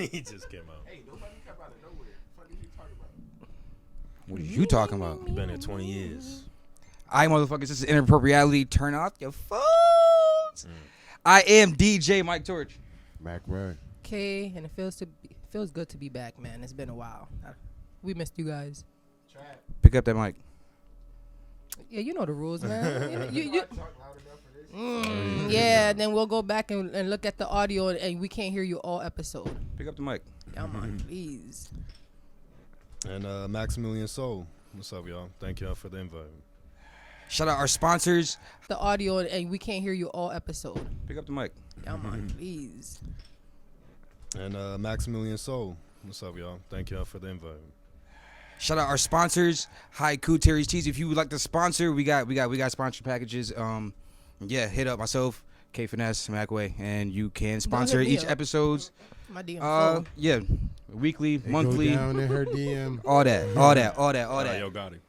He just came out. Hey, nobody come out of nowhere. What are you talking about? What are you talking about? Been here 20 years. I motherfuckers, this is Inappropreality. Turn off your phones. I am DJ Mike Torch. Macway. Okay, and it feels good to be back, man. It's been a while. We missed you guys. Pick up that mic. Yeah, you know the rules, man. Yeah, then we'll go back and look at the audio, and we can't hear you all episode. Pick up the mic. Come on, please. And Maximillian Souls. What's up, y'all? Thank y'all for the invite. Shout out our sponsors. The audio, and we can't hear you all episode. Pick up the mic. Come on, please. And Maximillian Souls. What's up, y'all? Thank y'all for the invite. Shout out our sponsors. Haiku Terry's Cheese. If you would like to sponsor, we got sponsor packages. Yeah, hit up myself, K Finesse, Macway, and you can sponsor each episodes. My DM. Yeah, weekly, They monthly, go down in her DM. all that. Yo, got it.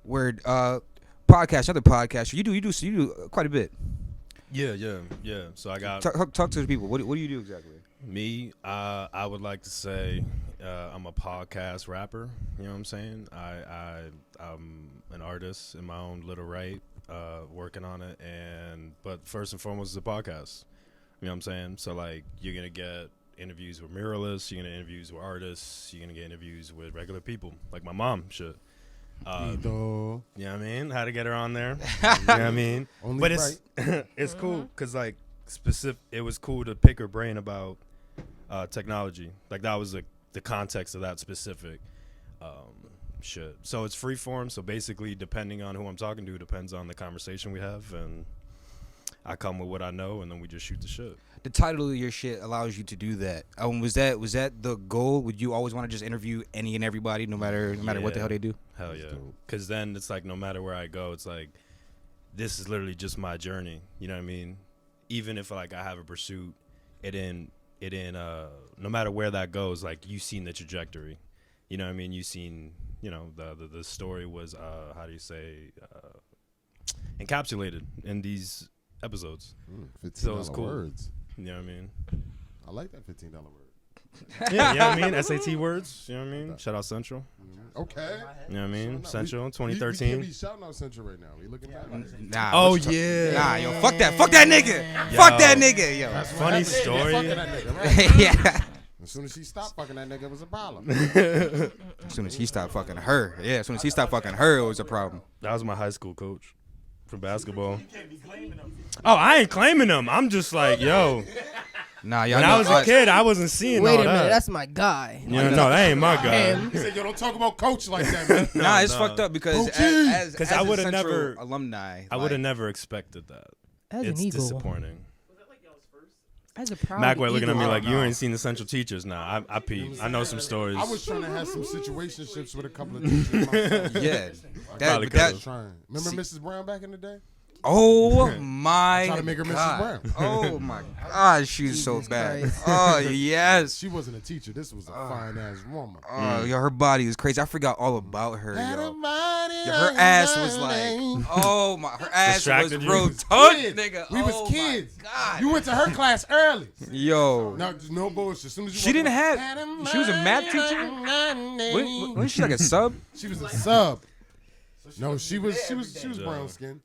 Word. Podcast, another podcast. You do quite a bit. Yeah. So I got Talk to the people. What do you do exactly? me. I would like to say I'm a podcast rapper. You know what I'm saying? I'm an artist in my own little right, working on it. But first and foremost, it's a podcast. You know what I'm saying? So like, you're gonna get interviews with muralists. You're gonna get interviews with artists. You're gonna get interviews with regular people, like my mom. Shit. You know what I mean? How to get her on there. You know what I mean? Only But right. it's cool because like it was cool to pick her brain about technology. Like that was the context of that specific shit. So it's free form. So basically, depending on who I'm talking to, depends on the conversation we have, and I come with what I know, and then we just shoot the shit. The title of your shit allows you to do that. Was that the goal? Would you always want to just interview any and everybody, no matter what the hell they do? Hell yeah. Because then it's like no matter where I go, it's like this is literally just my journey. You know what I mean? Even if like I have a pursuit, no matter where that goes, like you seen the trajectory. You know what I mean? You seen, you know, the story was encapsulated in these episodes. $15 So it's cool. words. You know what I mean? I like that $15 word. Yeah, you know what I mean? SAT words, you know what I mean? Shout out Central. Okay. You know what I mean? Central, We 2013. can't be shouting out Central right now. We looking back. Nah. Oh, what you yeah. Nah, yo, fuck that nigga. Yo. Fuck that nigga, yo. That's what Funny happened. story. Fucking that nigga, right? Yeah. As soon as she stopped fucking that nigga, it was a problem. As soon as he stopped fucking her, it was a problem. That was my high school coach for basketball. Oh, I ain't claiming him. I'm just like, yo. Nah, y'all When know, I was a kid, I wasn't seeing Wait all a minute, that. that's my guy. No, that ain't my guy. He said, yo, don't talk about coach like that, man. Nah, it's fucked up because Okay. as I a would've Central never- alumni, I would have never expected that. As It's an eagle. disappointing. As a proud Macway looking at me eagle. like, you ain't seen the Central teachers. Nah, I peeped. I know some stories. I was trying to have some situationships with a couple of teachers myself. Yeah. Probably That, could've. Trying. Remember Mrs. Brown back in the day? oh my Trying to make her Mrs. God. Brown. Oh my God, she's so Jesus bad. Christ. Oh yes. She wasn't a teacher. This was a fine ass woman. Oh, yo, her body is crazy. I forgot all about her, yo. Yo, her ass was like, oh my, her ass was Distracted you. rotund, nigga. We was Oh, kids. My God. You went to her class early. Yo. No, just no bullshit. As soon as you She didn't have. She was a math teacher. Wasn't she like a sub? She was a sub. No, she was brown skin.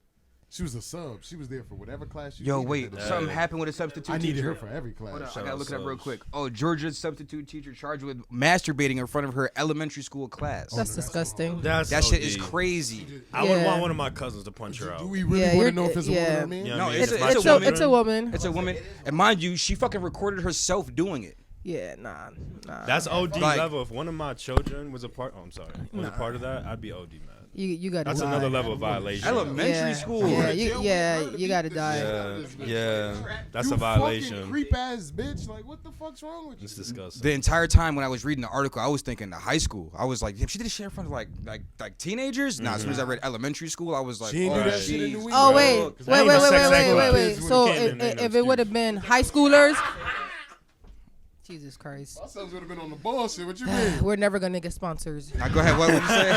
She was a sub. She was there for whatever class you Yo, needed wait. her to Something be. happened with a substitute I teacher. needed her for every class. Hold on, I Shout gotta out look it up real subs. quick. Oh, Georgia's substitute teacher charged with masturbating in front of her elementary school class. That's disgusting. That's That shit is OD. crazy. I would Yeah. want one of my cousins to punch her Do out. we really Yeah, want to you're- know if it's a woman or a man? You know No, what I mean? it's a my woman. children. It's a woman. It's a woman, and mind you, she fucking recorded herself doing it. Yeah, nah. That's OD Like- level. If one of my children was a part, was a part of that, I'd be OD mad. You got to That's die. another level of violation. Elementary school. Yeah, you got to die. Yeah, that's You a violation. fucking creep ass bitch. Like, what the fuck's wrong with you? It's disgusting. The entire time when I was reading the article, I was thinking the high school. I was like, damn, she did this shit in front of like teenagers. Nah, as soon as I read elementary school, I was like, She ain't do oh, that shit in jeez. New Oh, England. wait. Bro, 'cause I ain't even sex ed class. So Kids ain't no if it excuse. would have been high schoolers, Jesus Christ. My sons would have been on the bullshit. What you mean? We're never going to get sponsors. Now, go ahead. What would you say?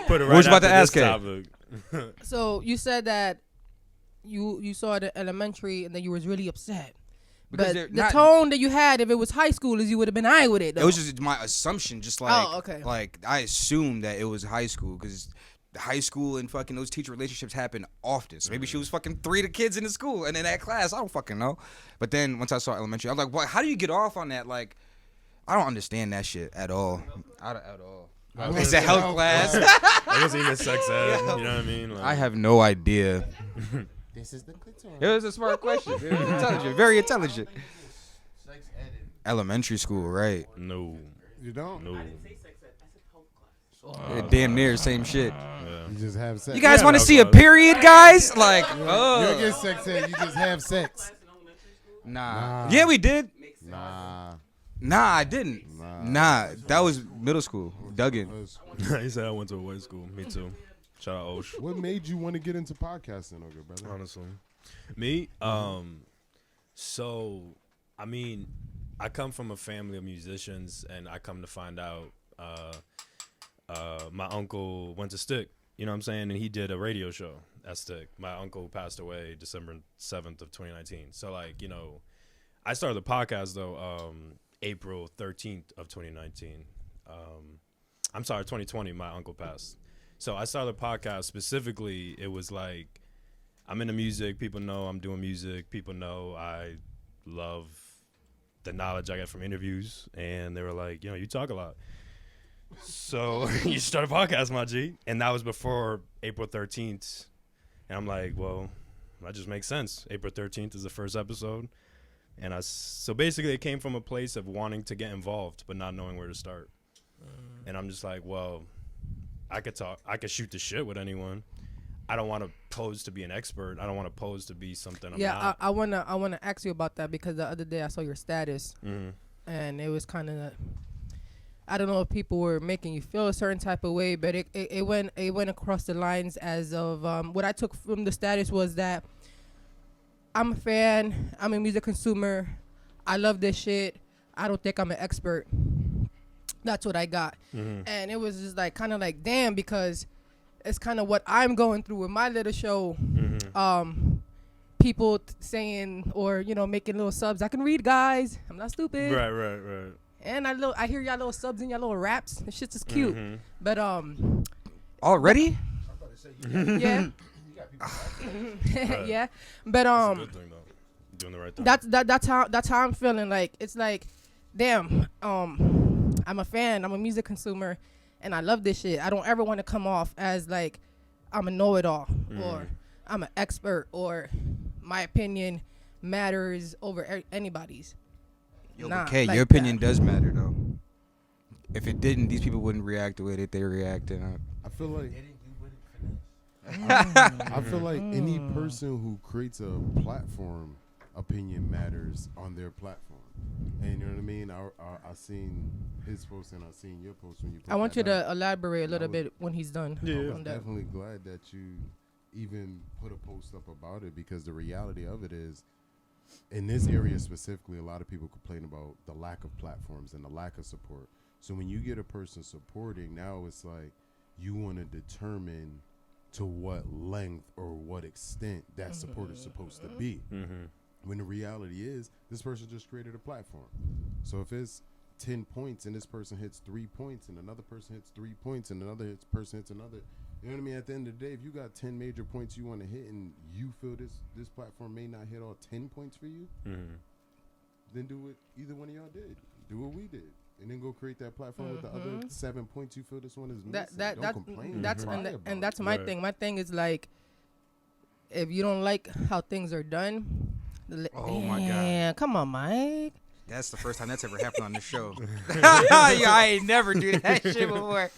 Put it What was you about to after ask, this topic. So you said that you saw it at elementary and then you was really upset. Because But the tone that you had, if it was high school, is you would have been eye with it. Though. It was just my assumption, just like, okay. Like I assumed that it was high school because high school and fucking those teacher relationships happen often. So maybe she was fucking 3 of the kids in the school and in that class, I don't fucking know. But then once I saw elementary, I was like, what? How do you get off on that? Like, I don't understand that shit at all. At all. It's a health class. I wasn't even sex ed. You know what I mean? Like, I have no idea. This is the clitoris. It was a smart question. It was intelligent, very intelligent. Sex ed. Elementary school, right? no. You don't? No. Damn near same shit. Yeah. You just have sex. You guys Yeah, want to no, see a but- period, guys? Like, You don't get sex ed. You just have sex. nah. Nah. Yeah, we did. Nah. Nah, I didn't. Nah, that was middle school. Duggan. He said I went to a white school. Me too. Shout out Osh. What made you want to get into podcasting, okay, brother? Honestly, me. So I mean, I come from a family of musicians, and I come to find out, my uncle went to Stick. You know what I'm saying? And he did a radio show at Stick. My uncle passed away December 7th of 2019. So like, you know, I started the podcast though, April 13th of 2019. I'm sorry, 2020. My uncle passed. So I started the podcast specifically. It was like, I'm into music. People know I'm doing music. People know I love the knowledge I get from interviews. And they were like, you know, you talk a lot. So you start a podcast, my G. And that was before April 13th. And I'm like, well, that just makes sense. April 13th is the first episode. And so basically it came from a place of wanting to get involved, but not knowing where to start. And I'm just like, well, I could shoot the shit with anyone. I don't want to pose to be an expert. I don't want to pose to be something I'm not. I wanna ask you about that because the other day I saw your status, and it was kind of, I don't know if people were making you feel a certain type of way, but it went across the lines as of what I took from the status was that I'm a fan, I'm a music consumer, I love this shit. I don't think I'm an expert. That's what I got. And it was just like kind of like, damn, because it's kind of what I'm going through with my little show. People saying, or, you know, making little subs. I can read, guys. I'm not stupid. Right. And I hear y'all little subs and y'all little raps. This shit's just cute. But Already? yeah. Yeah. But That's a good thing, though. Doing the right thing. that's how I'm feeling. Like, it's like, damn, I'm a fan, I'm a music consumer, and I love this shit. I don't ever want to come off as like I'm a know-it-all or I'm an expert or my opinion matters over anybody's. Okay, like your opinion that. does matter though. If it didn't, these people wouldn't react the way that they reacted. I feel like I feel like any person who creates a platform, opinion matters on their platform. And you know what I mean? I seen his post and I seen your post when you put I want you that out. to elaborate a little bit when he's done. I was on that. definitely glad that you even put a post up about it, because the reality of it is, in this area specifically, a lot of people complain about the lack of platforms and the lack of support. So when you get a person supporting, now it's like you want to determine to what length or what extent that support is supposed to be. When the reality is, this person just created a platform. So if it's 10 points and this person hits 3 points and another person hits 3 points and another person hits another, you know what I mean? At the end of the day, if you got 10 major points you want to hit and you feel this platform may not hit all 10 points for you, then do what either one of y'all did. Do what we did. And then go create that platform with the other 7 points you feel this one is missing. Don't complain. And that's my thing. My thing is like, if you don't like how things are done, Oh my God. yeah, come on, Mike. That's the first time that's ever happened on this show. I ain't never do that shit before.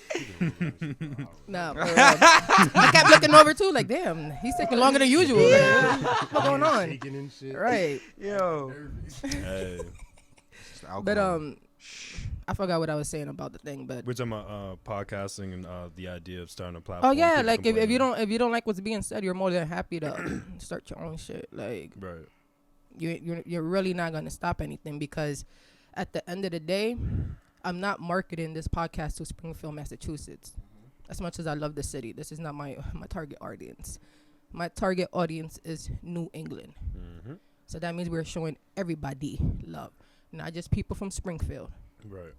Nah, but, I kept looking over too, like, damn, he's taking longer than usual. Like, what's going on? Shaking and shit. Right. Yo. Hey. But I forgot what I was saying about the thing, but We're talking about podcasting and the idea of starting a platform. oh yeah, People like if you complaining. don't like what's being said, you're more than happy to start your own shit. Like Right. you're really not gonna stop anything, because at the end of the day, I'm not marketing this podcast to Springfield, Massachusetts. As much as I love the city, this is not my target audience. My target audience is New England. So that means we're showing everybody love, not just people from Springfield. Right.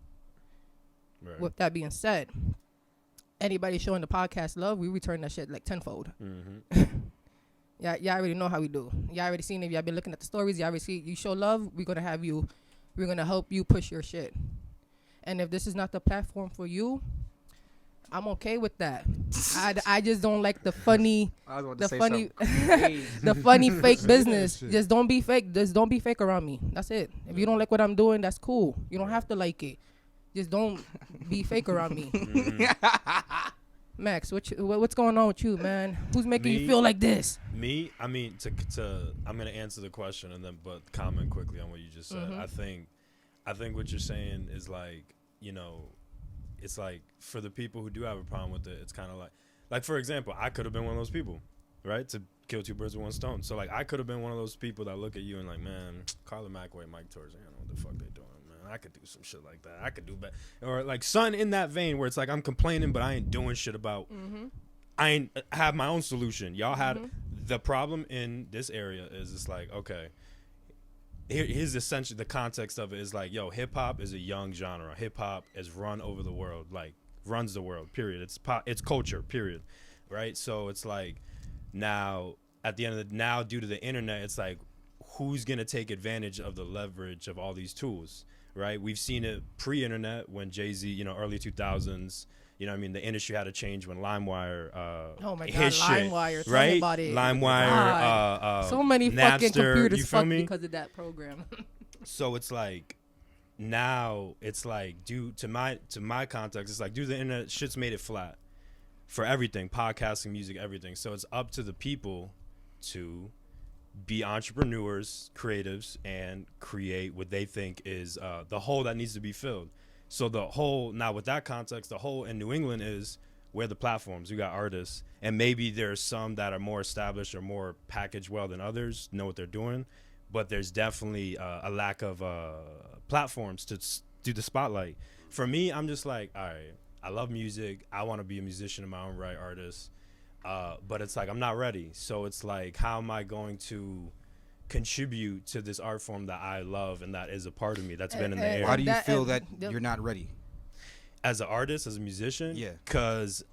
Right. With that being said, anybody showing the podcast love, we return that shit like tenfold. Mm-hmm. Yeah, y'all already know how we do. Y'all already seen it. Y'all been looking at the stories. Y'all already see you show love. We're gonna help you push your shit. And if this is not the platform for you, I'm okay with that. I just don't like the funny, the funny fake business. Just don't be fake. Just don't be fake around me. That's it. If you don't like what I'm doing, that's cool. You don't have to like it. Just don't be fake around me. Mm-hmm. Max, what's going on with you, man? Who's making you feel like this? Me, I mean, I'm gonna answer the question and then but comment quickly on what you just said. Mm-hmm. I think what you're saying is like, you know, it's like for the people who do have a problem with it, it's kind of like for example, I could have been one of those people, right? To kill two birds with one stone. So like I could have been one of those people that look at you and like, man, Carla Macway, Mike Torres, I don't know what the fuck they doing. I could do some shit like that. I could do better. Or like son in that vein where it's like I'm complaining, but I ain't doing shit about. I ain't have my own solution. Y'all had the problem in this area is it's like, okay, here's essentially the context of it is like, yo, hip hop is a young genre. Hip hop is run over the world, like runs the world, period. It's culture, period. Right? So it's like now at the end of now due to the internet, it's like who's going to take advantage of the leverage of all these tools? Right, we've seen it pre-internet when Jay-Z, you know, early 2000s. You know, what I mean, the industry had to change when LimeWire, oh my God, his shit, LimeWire, tell right? me about it. LimeWire, so many Napster, fucking computers you feel fucked me? because of that program. So it's like now it's like due to my context, it's like due to the internet, shit's made it flat for everything, podcasting, music, everything. So it's up to the people to be entrepreneurs, creatives, and create what they think is the hole that needs to be filled. So the hole, now with that context, the hole in New England is where the platforms. You got artists, and maybe there's some that are more established or more packaged well than others, know what they're doing, but there's definitely a lack of platforms to do the spotlight. For me, I'm just like, all right, I love music. I want to be a musician in my own right, artist. But it's like I'm not ready. So it's like, how am I going to contribute to this art form that I love and that is a part of me that's been in the air? Why do you feel that you're not ready? As an artist, as a musician? Yeah. Because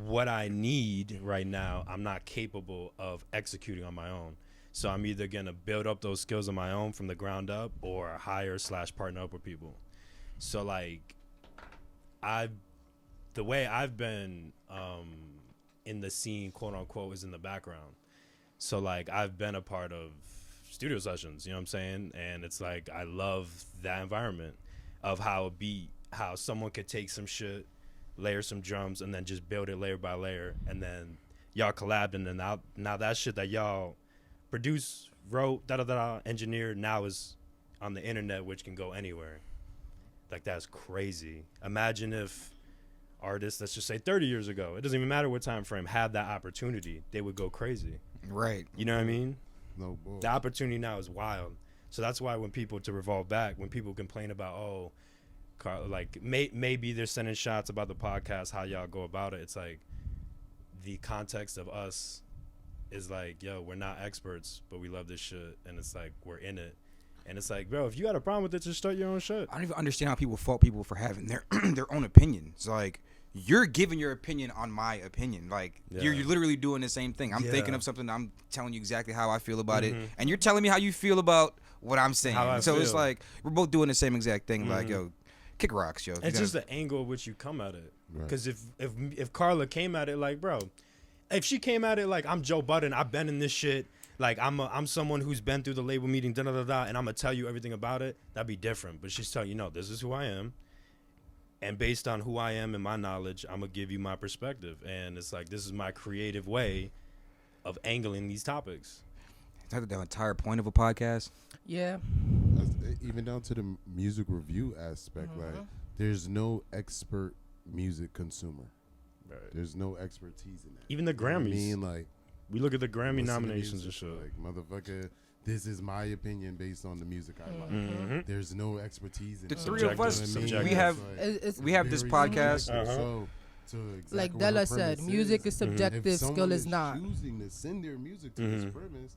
what I need right now, I'm not capable of executing on my own. So I'm either going to build up those skills on my own from the ground up or hire / partner up with people. So like, the way I've been in the scene, quote unquote, is in the background. So like I've been a part of studio sessions, you know what I'm saying? And it's like I love that environment of how someone could take some shit, layer some drums, and then just build it layer by layer, and then y'all collabed, and then now that shit that y'all produced, wrote, engineered, now is on the internet, which can go anywhere. Like that's crazy. Imagine if artists, let's just say 30 years ago, it doesn't even matter what time frame, had that opportunity, they would go crazy. Right. You know what I mean? No bull. The opportunity now is wild. So that's why when people, to revolve back, when people complain about, oh, like maybe they're sending shots about the podcast, how y'all go about it, it's like the context of us is like, yo, we're not experts, but we love this shit, and it's like we're in it. And it's like, bro, if you got a problem with it, just start your own shit. I don't even understand how people fault people for having their their own opinion. It's like, you're giving your opinion on my opinion. Like, you're literally doing the same thing. I'm thinking of something, I'm telling you exactly how I feel about it, and you're telling me how you feel about what I'm saying. So it's like, we're both doing the same exact thing. Like, yo, kick rocks, yo. It's just the angle at which you come at it. Because if Carla came at it like, bro, if she came at it like, I'm Joe Budden, I've been in this shit, like I'm someone who's been through the label meeting, and I'm gonna tell you everything about it, that'd be different. But she's telling you, no, this is who I am, and based on who I am and my knowledge, I'm gonna give you my perspective. And it's like, this is my creative way of angling these topics. Is that the entire point of a podcast? Yeah. Even down to the music review aspect, like there's no expert music consumer. Right. There's no expertise in that. Even the Grammys. You know what I mean, like, we look at the Grammy nominations and shit. Like, motherfucker, this is my opinion based on the music I like. There's no expertise in the that. three of us, Subjective. we have this podcast. So, exactly like what Della her said, premise music is if subjective, someone skill is not. choosing to send their music to this premise,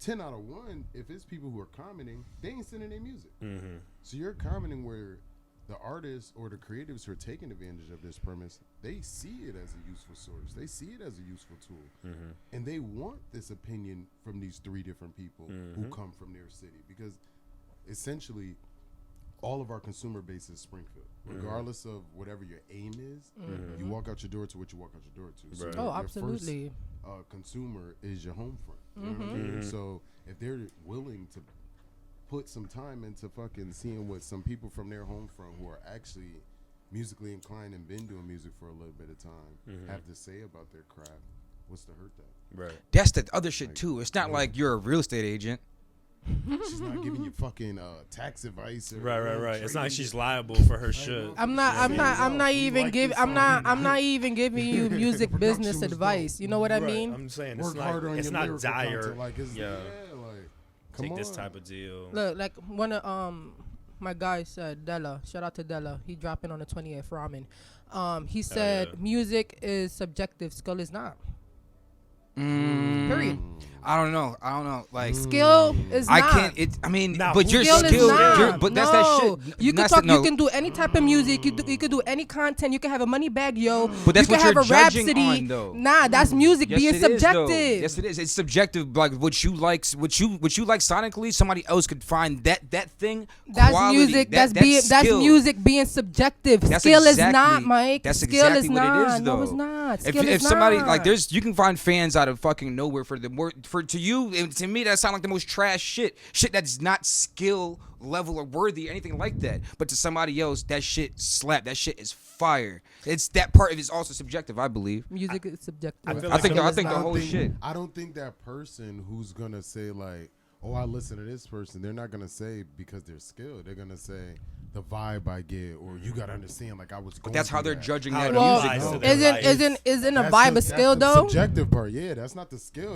10 out of 1, if it's people who are commenting, they ain't sending their music. Mm-hmm. So you're commenting where the artists or the creatives who are taking advantage of this premise, they see it as a useful source. They see it as a useful tool. Mm-hmm. And they want this opinion from these 3 different people who come from their city. Because essentially, all of our consumer base is Springfield. Regardless of whatever your aim is, you walk out your door to what you walk out your door to. So Right. Oh, your absolutely. first consumer is your home front. You know what I mean? So if they're willing to put some time into fucking seeing what some people from their home front who are actually musically inclined and been doing music for a little bit of time have to say about their craft, what's to hurt that? Right. That's the other shit too. It's not like you're a real estate agent. She's not giving you fucking tax advice. Or, Right. It's not like she's liable for her shit. I'm not even giving giving you music business advice. You know what I mean? I'm saying Work harder on it's your not lyrical dire. content, like, Yeah. Come Take on. this type of deal. Look, like one of my guys said, Della, shout out to Della. He dropping on the 28th ramen. He said yeah. music is subjective, skill is not. Period. I don't know. Like Skill is I not. can't. I mean, Nah, but your Skill is skill. not. But that's No. that shit. You can That's talk. the- no. You can do any type of music. You could do any content. You can have a money bag, yo. But that's you what can you're have a judging rhapsody. on, though. Nah, that's music Yes, being it is, though. subjective. Yes, it is. It's subjective. Like what you like sonically, somebody else could find that thing. That's quality, music. That's skill. music being subjective. That's Skill is exactly- not, Mike. That's Skill exactly is what not. it is, though. No, it's not. Skill If is somebody not. like you can find fans out of fucking nowhere for to you and to me that sound like the most trash shit that's not skill level or worthy or anything like that. But to somebody else, that shit slap. That shit is fire. It's that part of it is also subjective, I believe. Music is subjective. I feel I think like the whole shit. I don't think that person who's gonna say like, "Oh, I listen to this person," they're not gonna say because they're skilled. They're gonna say the vibe I get, or you gotta understand. Like I was. But that's how they're judging How that it Well, music. applies though. to their life. isn't a vibe a skill though? Subjective part, yeah. That's not the skill.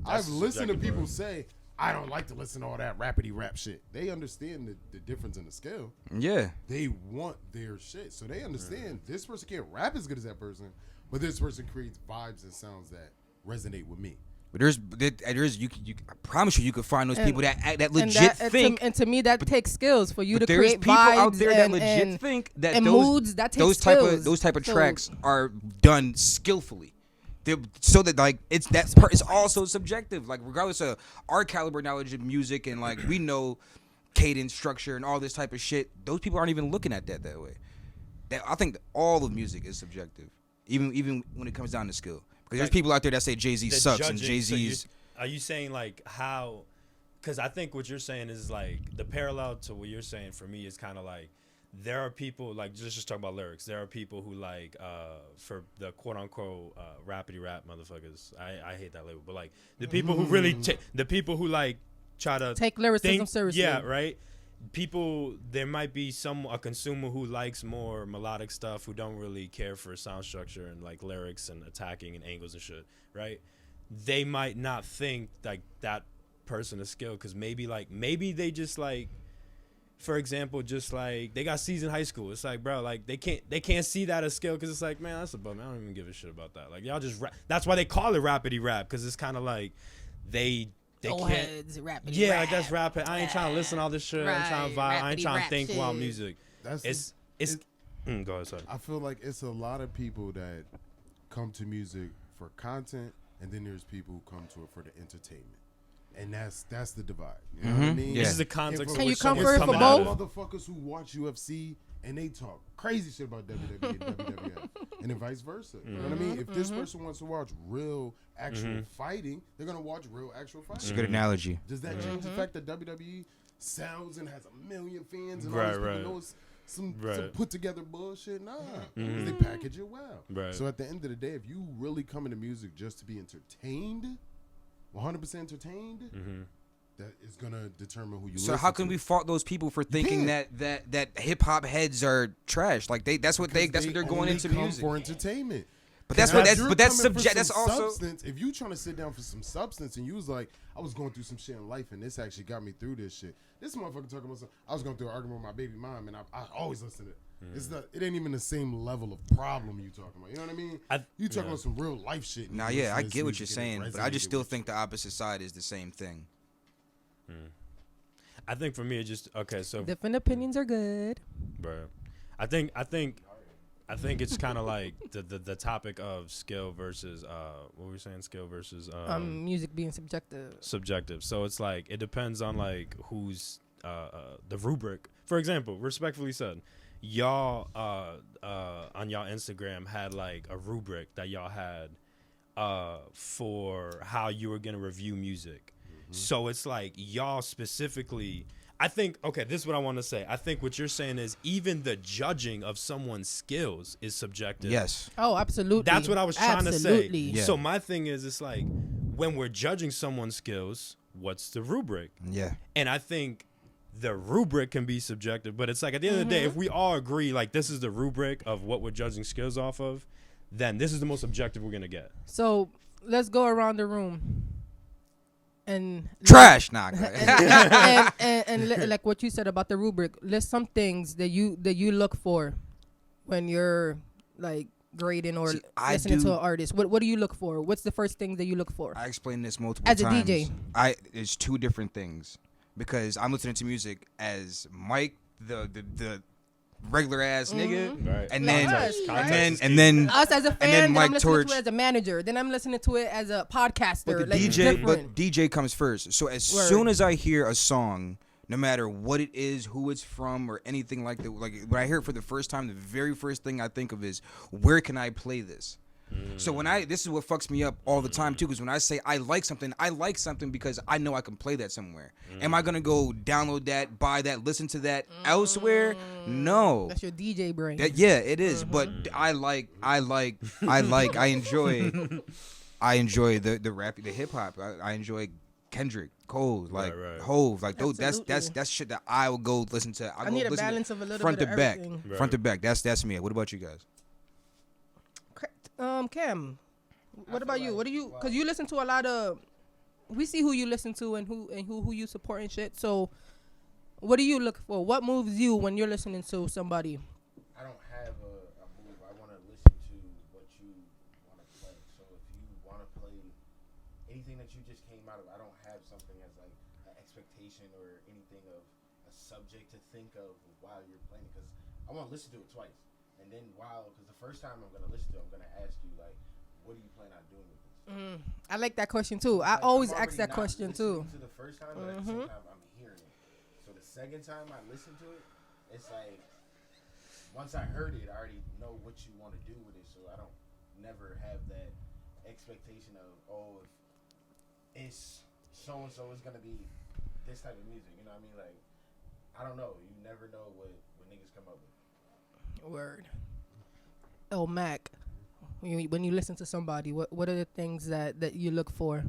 I've the listened to subjective people part. say, "I don't like to listen to all that rapidy rap shit." They understand the difference in the skill. Yeah. They want their shit, so they understand this person can't rap as good as that person, but this person creates vibes and sounds that resonate with me. But there's you I promise you could find those And- people that And legit think. and to me that takes skills for you to But there's create people vibes out there that and, legit and, think that and those moods that takes skills. those type of So- tracks are done skillfully. So that like it's also subjective. Like regardless of our caliber knowledge of music and like we know cadence, structure, and all this type of shit, those people aren't even looking at that way. I think that all of music is subjective, even when it comes down to skill. Because there's people out there that say Jay-Z The sucks and judging, so Jay-Z's. are you saying like how? Because I think what you're saying is like the parallel to what you're saying for me is kind of like there are people like just talk about lyrics. There are people who like for the quote unquote rapidy rap motherfuckers. I hate that label, but like the people who really the people who like try to Take lyricism think, seriously. Yeah, right. People, there might be a consumer who likes more melodic stuff, who don't really care for sound structure and like lyrics and attacking and angles and shit, right? They might not think like that person is skilled because maybe they just like, for example, just like they got C's in high school. It's like, bro, like they can't see that as skill because it's like, man, that's a bum. I don't even give a shit about that. Like y'all just rap. That's why they call it rapidy rap because it's kind of like they Old can't. heads, rapidy Yeah, rap. like that's rapping. I ain't trying to listen to all this shit. I'm trying to vibe. I ain't Rapidy trying to rap think shit. while music. That's It's go ahead, sorry. I feel like it's a lot of people that come to music for content, and then there's people who come to it for the entertainment, and that's the divide. You know what I mean? Yeah. This is the context. Can in you which come someone's for it for coming out both? of. motherfuckers who watch UFC and they talk crazy shit about WWE and WWF, and then vice versa. You know what I mean? If this person wants to watch real, actual fighting, they're gonna watch real, actual fighting. It's a good analogy. Does that change the fact that WWE sells and has 1 million fans and Right, all these right. people know it's some Right. put together bullshit? Nah, 'cause they package it well. Right. So at the end of the day, if you really come into music just to be entertained, 100% entertained, that is gonna determine who you. So listen how can to. we fault those people for thinking that hip hop heads are trash? Like that's what they're going only into come music. for entertainment. But that's Now, what if you're that's coming for subject. That's some also substance. If you trying to sit down for some substance and you was like, I was going through some shit in life and this actually got me through this shit. This motherfucker talking about something. I was going through an argument with my baby mom and I always listen to it. It's not. It ain't even the same level of problem you talking about. You know what I mean? You talking about some real life shit. and Nah, you yeah, listen I to this get what music you're and it saying, but I just resonated still with think the opposite side is the same thing. I think for me it just so Different opinions are good. bro. I think it's kind of like the topic of skill versus what were we saying, skill versus Music being subjective. So it's like it depends on like who's the rubric. For example, respectfully said, y'all on y'all Instagram had like a rubric that y'all had for how you were gonna review music. So it's like y'all specifically, I think, this is what I want to say. I think what you're saying is even the judging of someone's skills is subjective. Yes. Oh, absolutely. That's what I was trying to say. Yeah. So my thing is, it's like when we're judging someone's skills, what's the rubric? Yeah. And I think the rubric can be subjective, but it's like at the end of the day, if we all agree like this is the rubric of what we're judging skills off of, then this is the most objective we're going to get. So let's go around the room. And Trash, nah. and like what you said about the rubric, list some things that you look for when you're like grading or listening to an artist. What do you look for? What's the first thing that you look for? I explained this multiple As times. a DJ. It's two different things because I'm listening to music as Mike, the regular ass nigga, Right. and Like then us, and then Us as a fan, then then Mike I'm listening Torch. to it as a manager. Then I'm listening to it as a podcaster. But the like, it's DJ, different. but DJ comes first. So as Word. soon as I hear a song, no matter what it is, who it's from, or anything like that, like when I hear it for the first time, the very first thing I think of is where can I play this? So when this is what fucks me up all the time too, because when I say I like something because I know I can play that somewhere. Am I gonna go download that, buy that, listen to that elsewhere? No. That's your DJ brain. Yeah, it is. But I enjoy the rap, the hip hop. I enjoy Kendrick, Cole, like Right. Hove, like those. Absolutely. That's shit that I will go listen to. I need a balance of a little front bit to of back, everything. Right. front to back. That's me. What about you guys? Cam, what about you? What do you? Because you listen to a lot of. We see who you listen to and who you support and shit. So, what do you look for? What moves you when you're listening to somebody? I don't have a move. I want to listen to what you want to play. So if you want to play anything that you just came out of, I don't have something as like an expectation or anything of a subject to think of while you're playing it. Because I want to listen to it twice. And then because the first time I'm going to listen to it, I'm going to ask you, like, what do you plan on doing with this? I like that question too. I Like, always I'm ask that already not question too. listening to the first time, but at the same time, I'm hearing it. So the second time I listen to it, it's like, once I heard it, I already know what you want to do with it. So I don't never have that expectation of, if it's so-and-so is going to be this type of music. You know what I mean? Like, I don't know. You never know what niggas come up with. Word. Oh, Mac. When you listen to somebody, what are the things that you look for?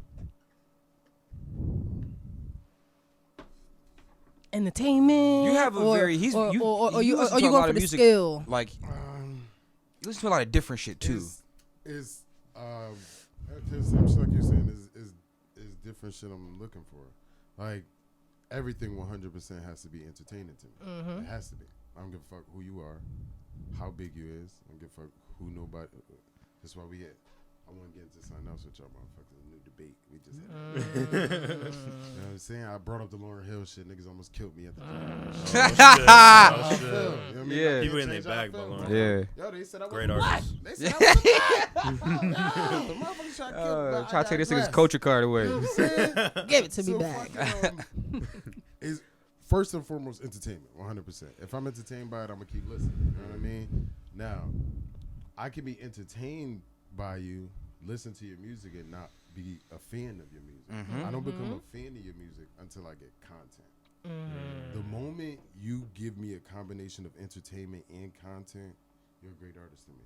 Entertainment. You have a or, very he's or, you or, or you you listen or to you a lot going for of the music, skill. like you listen to a lot of different shit too. Is I'm sure like you're saying is different shit I'm looking for. Like everything 100% has to be entertaining to me. It has to be. I don't give a fuck who you are, how big you is. I don't give a fuck who nobody. That's why we at. I want to get into something else with y'all motherfuckers. A new debate. We just had. You know what I'm saying? I brought up the Lauryn Hill shit. Niggas almost killed me at the time. Oh, shit. You know what I mean? Yeah. Like, People in change their how I bag, feel. but Lauryn. Yeah. Yo, they said I was Great black. artist. They said I was black. The motherfuckers trying to kill me. but Try I to take this digress. nigga's culture card away. You know what I'm saying? Give it to me So back. fucking, is first and foremost entertainment, 100%. If I'm entertained by it, I'm gonna keep listening. You know what I mean? Now, I can be entertained by you, listen to your music, and not be a fan of your music. I don't become a fan of your music until I get content. The moment you give me a combination of entertainment and content, you're a great artist to me.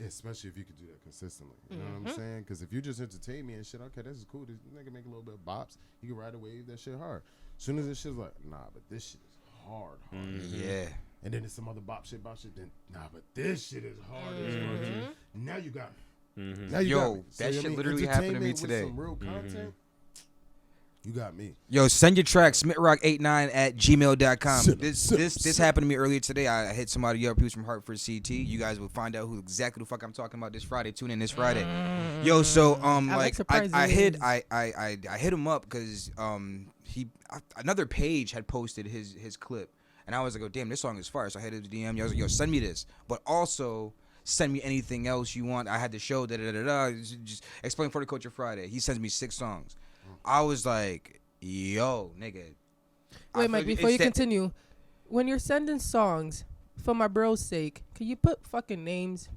Especially if you could do that consistently. You know what I'm saying? Because if you just entertain me and shit, okay, this is cool. This nigga make a little bit of bops. You can ride a wave, that shit hard. Soon as this shit's like, nah, but this shit is hard. Yeah. And then there's some other bop shit, then, nah, but this shit is hard as fuck. Now you got me. Now you got Yo, me. that you shit know what I mean? literally happened to me Entertainment with today. some real content, you got me. Yo, send your track, smitrock89@gmail.com. Send 'em. This happened to me earlier today. I hit somebody up who's from Hartford, CT. You guys will find out who exactly the fuck I'm talking about this Friday. Tune in this Friday. Yo, so like like surprises. I hit him up because another page had posted his clip, and I was like, oh damn, this song is fire. So I headed to the DM. I was like, yo, send me this, but also send me anything else you want. I had the show, just explain for the Culture Friday. He sends me 6 songs. I was like, yo, nigga. Wait, Mike, before you continue, when you're sending songs, for my bro's sake, can you put fucking names?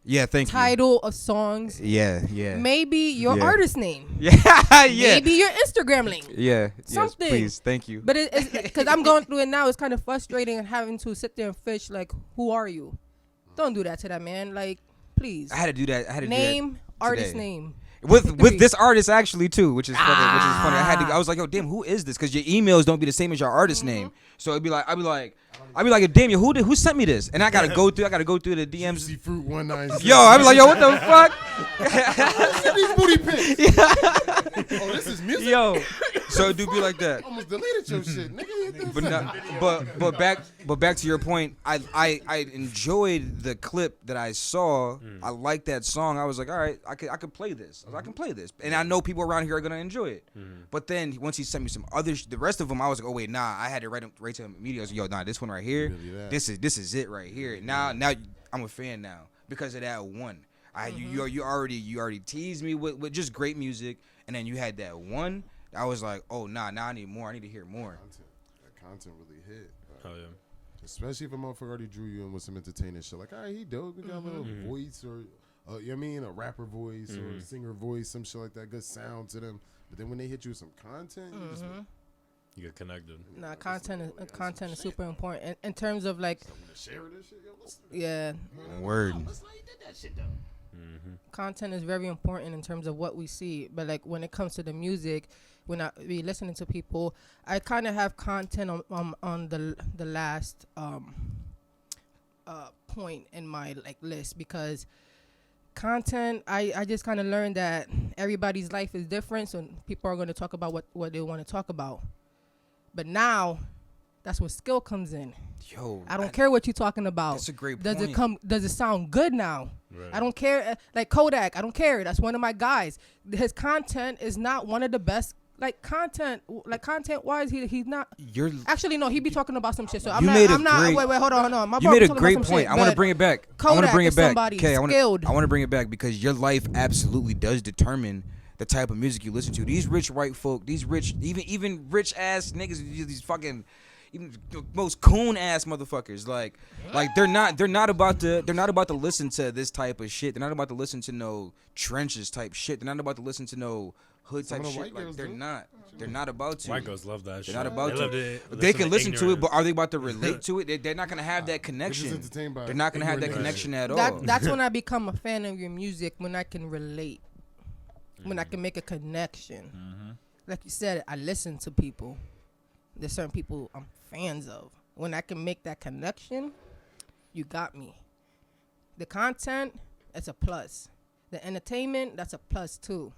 Yeah, thank you. Title of songs. Yeah. Maybe your artist name. Yeah. Maybe your Instagram link. Yeah. Something. Yes, please, thank you. But it's because I'm going through it now. It's kind of frustrating and having to sit there and fish. Like, who are you? Don't do that to that man. Like, please. I had to do that. I had to name do that artist today. name. With this artist actually too, which is funny. I was like, yo, damn, who is this? Because your emails don't be the same as your artist name. So I'd be like, damn, yo, who sent me this? And I gotta go through the DMs. Juicy Fruit 196. Yo, I'd be like, yo, what the fuck? These booty pics. Oh, this is music. Yo, so it do be like that. Almost deleted your shit, nigga. But back to your point, I enjoyed the clip that I saw. I liked that song. I was like, all right, I could play this. I can play this, and I know people around here are gonna enjoy it. But then once he sent me some other, the rest of them, I was like, oh wait, nah. I had to write to him immediately. I was like, yo, nah, this one right here, Really this is it right here. Now I'm a fan now because of that one. You already teased me with just great music, and then you had that one. I was like, oh nah, now I need more. I need to hear more. That content really hit. Oh yeah. Especially if a motherfucker already drew you in with some entertaining shit. Like, all right, he dope. He got a little voice or, you know what I mean? A rapper voice or a singer voice, some shit like that. Good sound to them. But then when they hit you with some content, you just You get connected. Nah, content is super important in terms of like, share this shit. Yo, listen. yeah, Word. Listen how you did that shit, though. content is very important in terms of what we see. But like when it comes to the music, when I be listening to people, I kind of have content on the last point in my like list, because content, I just kind of learned that everybody's life is different, so people are going to talk about what they want to talk about. But now that's where skill comes in. Yo, I don't care what you're talking about. That's a great Does point. Does it sound good now? Right. I don't care. Like Kodak, I don't care. That's one of my guys. His content is not one of the best. Like content wise, he's not. You're Actually, no, he be talking about some shit. So You made a I'm not. great- Wait, hold on. My You bro made be a talking great about some point. shit, I want to but bring it back. I want to Kodak bring is it back. somebody Okay, I skilled. want to bring it back because your life absolutely does determine the type of music you listen to. These rich white folk, these rich, even rich ass niggas, these fucking, even the most coon ass motherfuckers. Like they're not about to listen to this type of shit. They're not about to listen to no trenches type shit. They're not about to listen to no hood Some type of the shit. white Like girls they're do. not. They're not about to. White girls love that shit. They're not about love to. to They can listen to it, ignorance. but are they about to relate to it? They're not gonna have that They're just connection. entertained by They're not gonna have that ignorant connection niggas. at all. That's when I become a fan of your music, when I can relate, when I can make a connection. Like you said, I listen to people. There's certain people I'm fans of. When I can make that connection, you got me. The content, that's a plus. The entertainment, that's a plus too.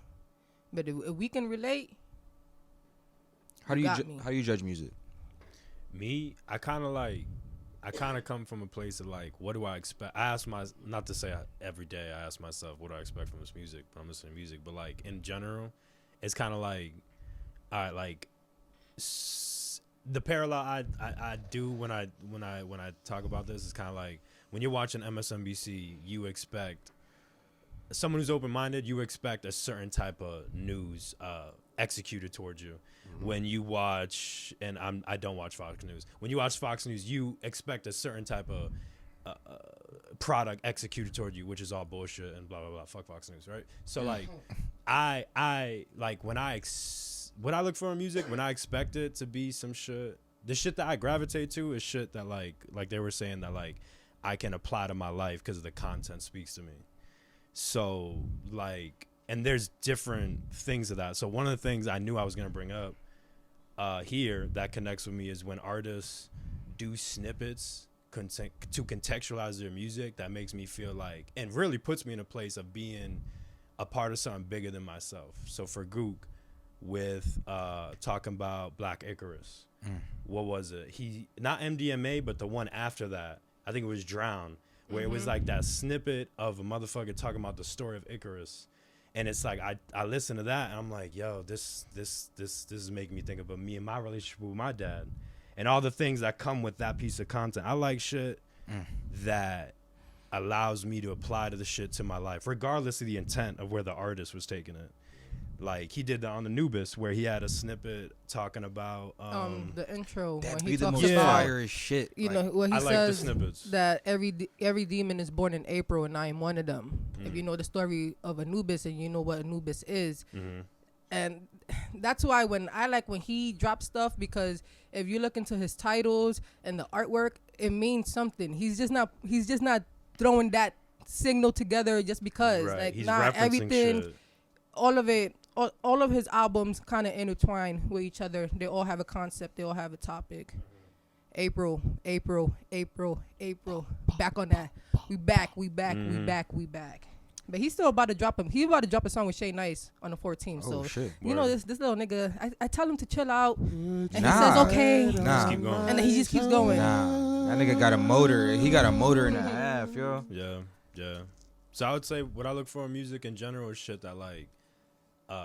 But if we can relate, How do you got me. how do you judge music? Me, I kind of come from a place of like, what do I expect? I ask not to say every day, I ask myself, what do I expect from this music? But I'm listening to music, but like in general, it's kind of like, all right, like the parallel I do when I talk about this is kind of like when you're watching MSNBC, you expect someone who's open-minded, you expect a certain type of news executed towards you. When you watch, and I don't watch Fox News. When you watch Fox News, you expect a certain type of product executed toward you, which is all bullshit and blah blah blah. Fuck Fox News, right? So like, I like when what I look for in music, when I expect it to be some shit. The shit that I gravitate to is shit that like they were saying that like I can apply to my life because the content speaks to me. So like, and there's different things of that. So one of the things I knew I was gonna bring up here that connects with me is when artists do snippets to contextualize their music. That makes me feel like, and really puts me in a place of being a part of something bigger than myself. So for Gook, with talking about Black Icarus, what was it? He not MDMA, but the one after that, I think it was Drown, where it was like that snippet of a motherfucker talking about the story of Icarus. And it's like I listen to that and I'm like, yo, this is making me think about me and my relationship with my dad and all the things that come with that piece of content. I like shit that allows me to apply to the shit to my life, regardless of the intent of where the artist was taking it. Like he did that on Anubis, where he had a snippet talking about the intro That'd when be he the talks most about fire as shit. you like, know what he I like the says snippets. that every demon is born in April and I am one of them. If you know the story of Anubis and you know what Anubis is, and that's why when he drops stuff, because if you look into his titles and the artwork, it means something. He's just not throwing that signal together just because. Right. Like He's not referencing everything, shit. all of it. All of his albums kind of intertwine with each other. They all have a concept. They all have a topic. April. Back on that. We back. But he's still about to drop him. He's about to drop a song with Shay Nice on the 14th. Oh, So shit. you know this little nigga. I tell him to chill out, and he Nah. says okay, Nah. Just keep going. and then he just keeps going. Nah, that nigga got a motor. He got a motor and a half, yo. Yeah. So I would say what I look for in music in general is shit that like,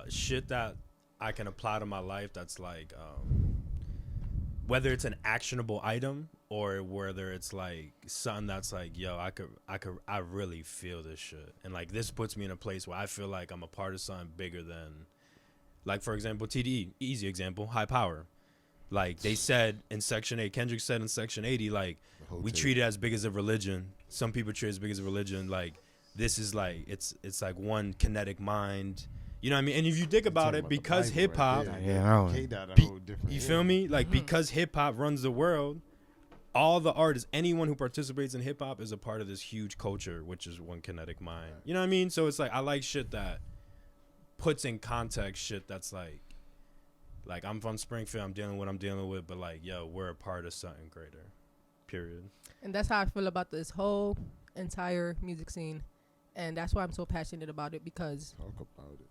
shit that I can apply to my life. That's like, whether it's an actionable item or whether it's like something that's like, yo, I really feel this shit, and like this puts me in a place where I feel like I'm a part of something bigger than, like for example, TDE, easy example, High Power. Like they said in Section 8, Kendrick said in Section 80, like we treat it as big as a religion. Some people treat it as big as a religion. Like this is like it's like one kinetic mind. You know what I mean? And if you think about it, because hip hop, you feel me? Like because hip hop runs the world, all the artists, anyone who participates in hip hop is a part of this huge culture, which is one kinetic mind. You know what I mean? So it's like I like shit that puts in context shit that's like I'm from Springfield, I'm dealing with what I'm dealing with, but like, yo, we're a part of something greater. Period. And that's how I feel about this whole entire music scene, and that's why I'm so passionate about it, because Talk about it.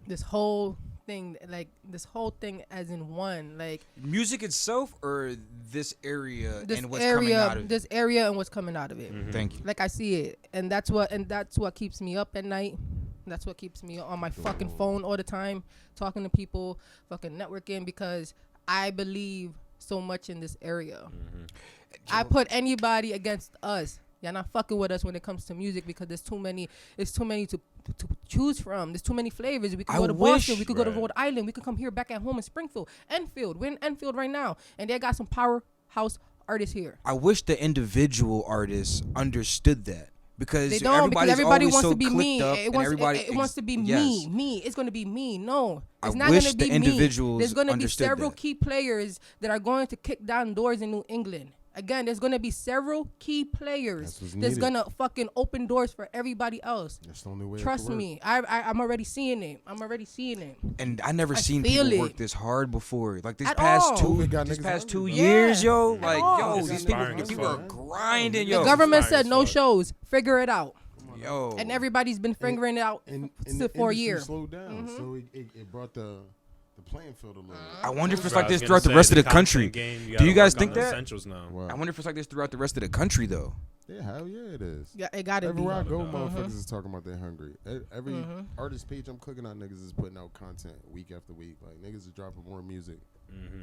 this whole thing as in one, like Music itself or this area this and what's coming out of it? this area and what's coming out of it. Thank you. Like I see it, and that's what keeps me up at night. That's what keeps me on my fucking phone all the time, talking to people, fucking networking, because I believe so much in this area. I put anybody against us. Y'all not fucking with us when it comes to music, because there's too many. It's too many to choose from. There's too many flavors. We could go to Boston. We could go to Rhode Island. We could come here back at home in Springfield, Enfield. We're in Enfield right now, and they got some powerhouse artists here. I wish the individual artists understood that. Because They don't, because everybody always wants so to be me. clicked up It and wants, everybody it wants to be yes. me. It's going to be me. No, it's I not wish going to be the individuals me. There's going to be understood several that. key players that are going to kick down doors in New England. Again, there's going to be several key players that's going to fucking open doors for everybody else. That's the only way. Trust me. I'm already seeing it. And I never seen feel people it. work this hard before. Like this At past all. two, COVID got this niggas past 2 hungry, bro. years, Yeah. yo, At like all. yo, It's these inspiring as people are fuck. grinding, The yo. government inspiring said as no fuck. shows. Figure it out. Yo, And everybody's been figuring it out And for a year. slowed down, so it brought the playing field a little. I wonder if it's Bro, like I was this gonna throughout the say, rest of the content country. game, Do you gotta guys work on think the that? essentials now. Wow. I wonder if it's like this throughout the rest of the country, though. Yeah, hell yeah, it is. Yeah, it got to be. Everywhere I go, Mhm. motherfuckers is talking about they're hungry. Every artist page I'm clicking on, niggas is putting out content week after week. Like niggas is dropping more music.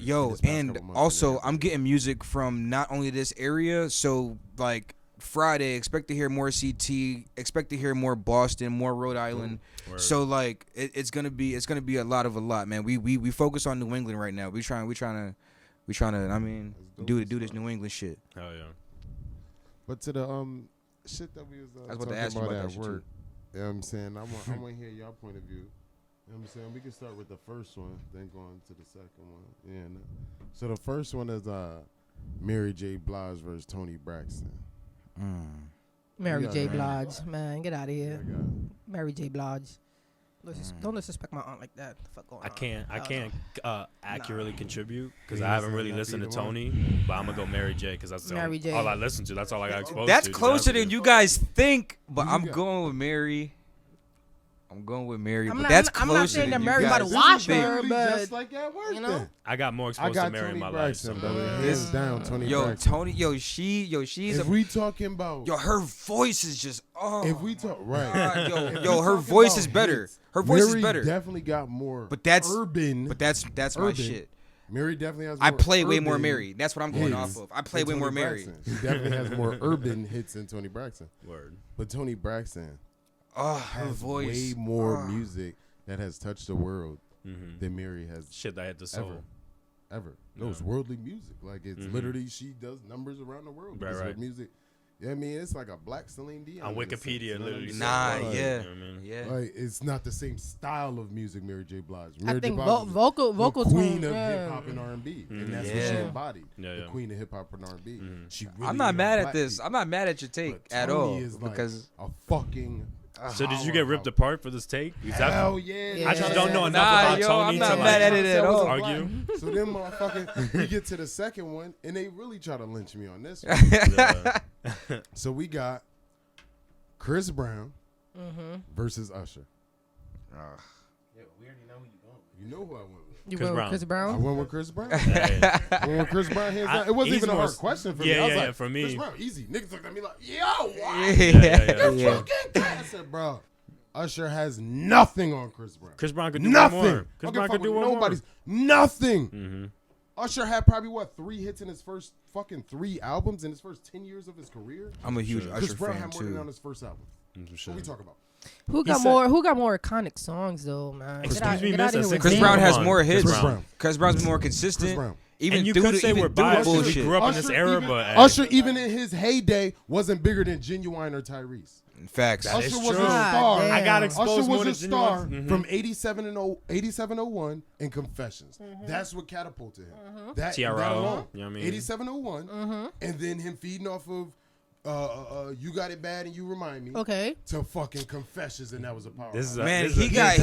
Yo, This past and couple months also than they I'm have. getting music from not only this area, so like Friday, expect to hear more CT, expect to hear more Boston, more Rhode Island. Word. So like it's gonna be a lot, man. We focus on New England right now. We trying to I mean That's do dope as this fuck. New England shit. Hell yeah. But to the shit that we was I was about to talking ask you about about that at shit, work, too. you know what I'm saying? I want to hear y'all point of view. You know what I'm saying? We can start with the first one, then go on to the second one. Yeah. No. So the first one is Mary J. Blige versus Tony Braxton. Mary Yeah, J. man. Blige, man, get out of Yeah, here. I got it. Mary J. Blige. Don't disrespect my aunt like that. The fuck going I on? can't accurately contribute because Yeah, I haven't so really that'd listened to be the one. Tony, but I'm gonna go Mary J because that's Mary J. all I listen to. That's all I got exposed That's to. closer than you guys think, but Who you I'm got? going with Mary. I'm going with Mary, I'm but not- that's I'm not closer saying than that you Mary about guys. to watch think. her, Literally but just like at work, you know? then. I got more I exposed got to Mary Tony in my life. Braxton, So. brother. Hands down, Tony Yo, Braxton. Tony, she's If a. we talking about, Yo, her voice is just. Oh. if we talk right, God, If yo, we her talking voice about is better. hits, Her voice Mary is better. Definitely got more. But that's urban. But that's my Urban. shit. Mary definitely has. I More play way more urban Mary. That's what I'm going hits off of. I play than way more Tony Mary. Braxton. He definitely has more urban hits than Tony Braxton. Word. But Tony Braxton Oh, her has voice. way more Oh. music that has touched the world Mm-hmm. than Mary has Shit that hit the soul. ever. No, it's Yeah. worldly music. Like it's Mhm. literally she does numbers around the world. Right, because her right. music. Yeah, I mean it's like a black Celine Dion. On in a sense, Wikipedia, you know what literally I'm says Nah, saying? Like, yeah, You know what I mean? yeah. Like it's not the same style of music Mary J. Blige. I Mary J. think Blige is vocal the queen tone. of Yeah. hip hop and R&B, Mhm. and that's what she Yeah. embodied. Yeah, The yeah. queen of hip hop and R&B. Mhm. She really I'm not young mad at black this. people. I'm not mad at your take But at Tony all is like because a fucking So did you get ripped powerhouse. apart for this take? Is that- Hell yeah! Yeah. I just don't know enough Nah, about yo, Tony I'm to not like mad at it at all. argue. So then, motherfucker, we get to the second one, and they really try to lynch me on this one. Yeah. So we got Chris Brown Mm-hmm. versus Usher. Yeah, we already know who you going with. You know who I went with? You Chris went with Brown. Chris I Brown? went with Chris Brown. Hey. I went with Chris Brown. Hands I- down. It wasn't he's even a more hard question for yeah, me. I was yeah, like, yeah, for me. Chris Brown, easy. Niggas looked at me like, yo, what? yeah. You fucking cat. I said, bro, Usher has nothing on Chris Brown. Chris Brown could do Nothing. one more. Chris Don't Brown give a could do fuck one with nobody's. more. Nothing. Mm-hmm. Usher had probably, 3 hits in his first fucking 3 albums in his first 10 years of his career? I'm a huge Sure. Usher Chris Brown fan had more than on too. his first album. What we talk about? Who got said- more? Who got more iconic songs though, man? Excuse me, get miss, outta here a with Chris that. Brown has Come on, more Chris hits. Brown. Chris Brown's been more Chris consistent. Brown. Even And you through could the, say even we're through the biased. We bullshit. grew up in this Usher era, even- but hey. Usher, even in his heyday, wasn't bigger than Ginuwine or Tyrese. Facts. That is Usher was true. a star. God I got damn. exposed Usher more was to a star Ginuwine. from 8701 and Confessions. That's what catapulted him. That TRL, alone. you know what I mean? 8701, and then him feeding off of You Got It Bad and You Remind Me Okay. to fucking Confessions, and that was a power. This is a, Man, this is a- he got take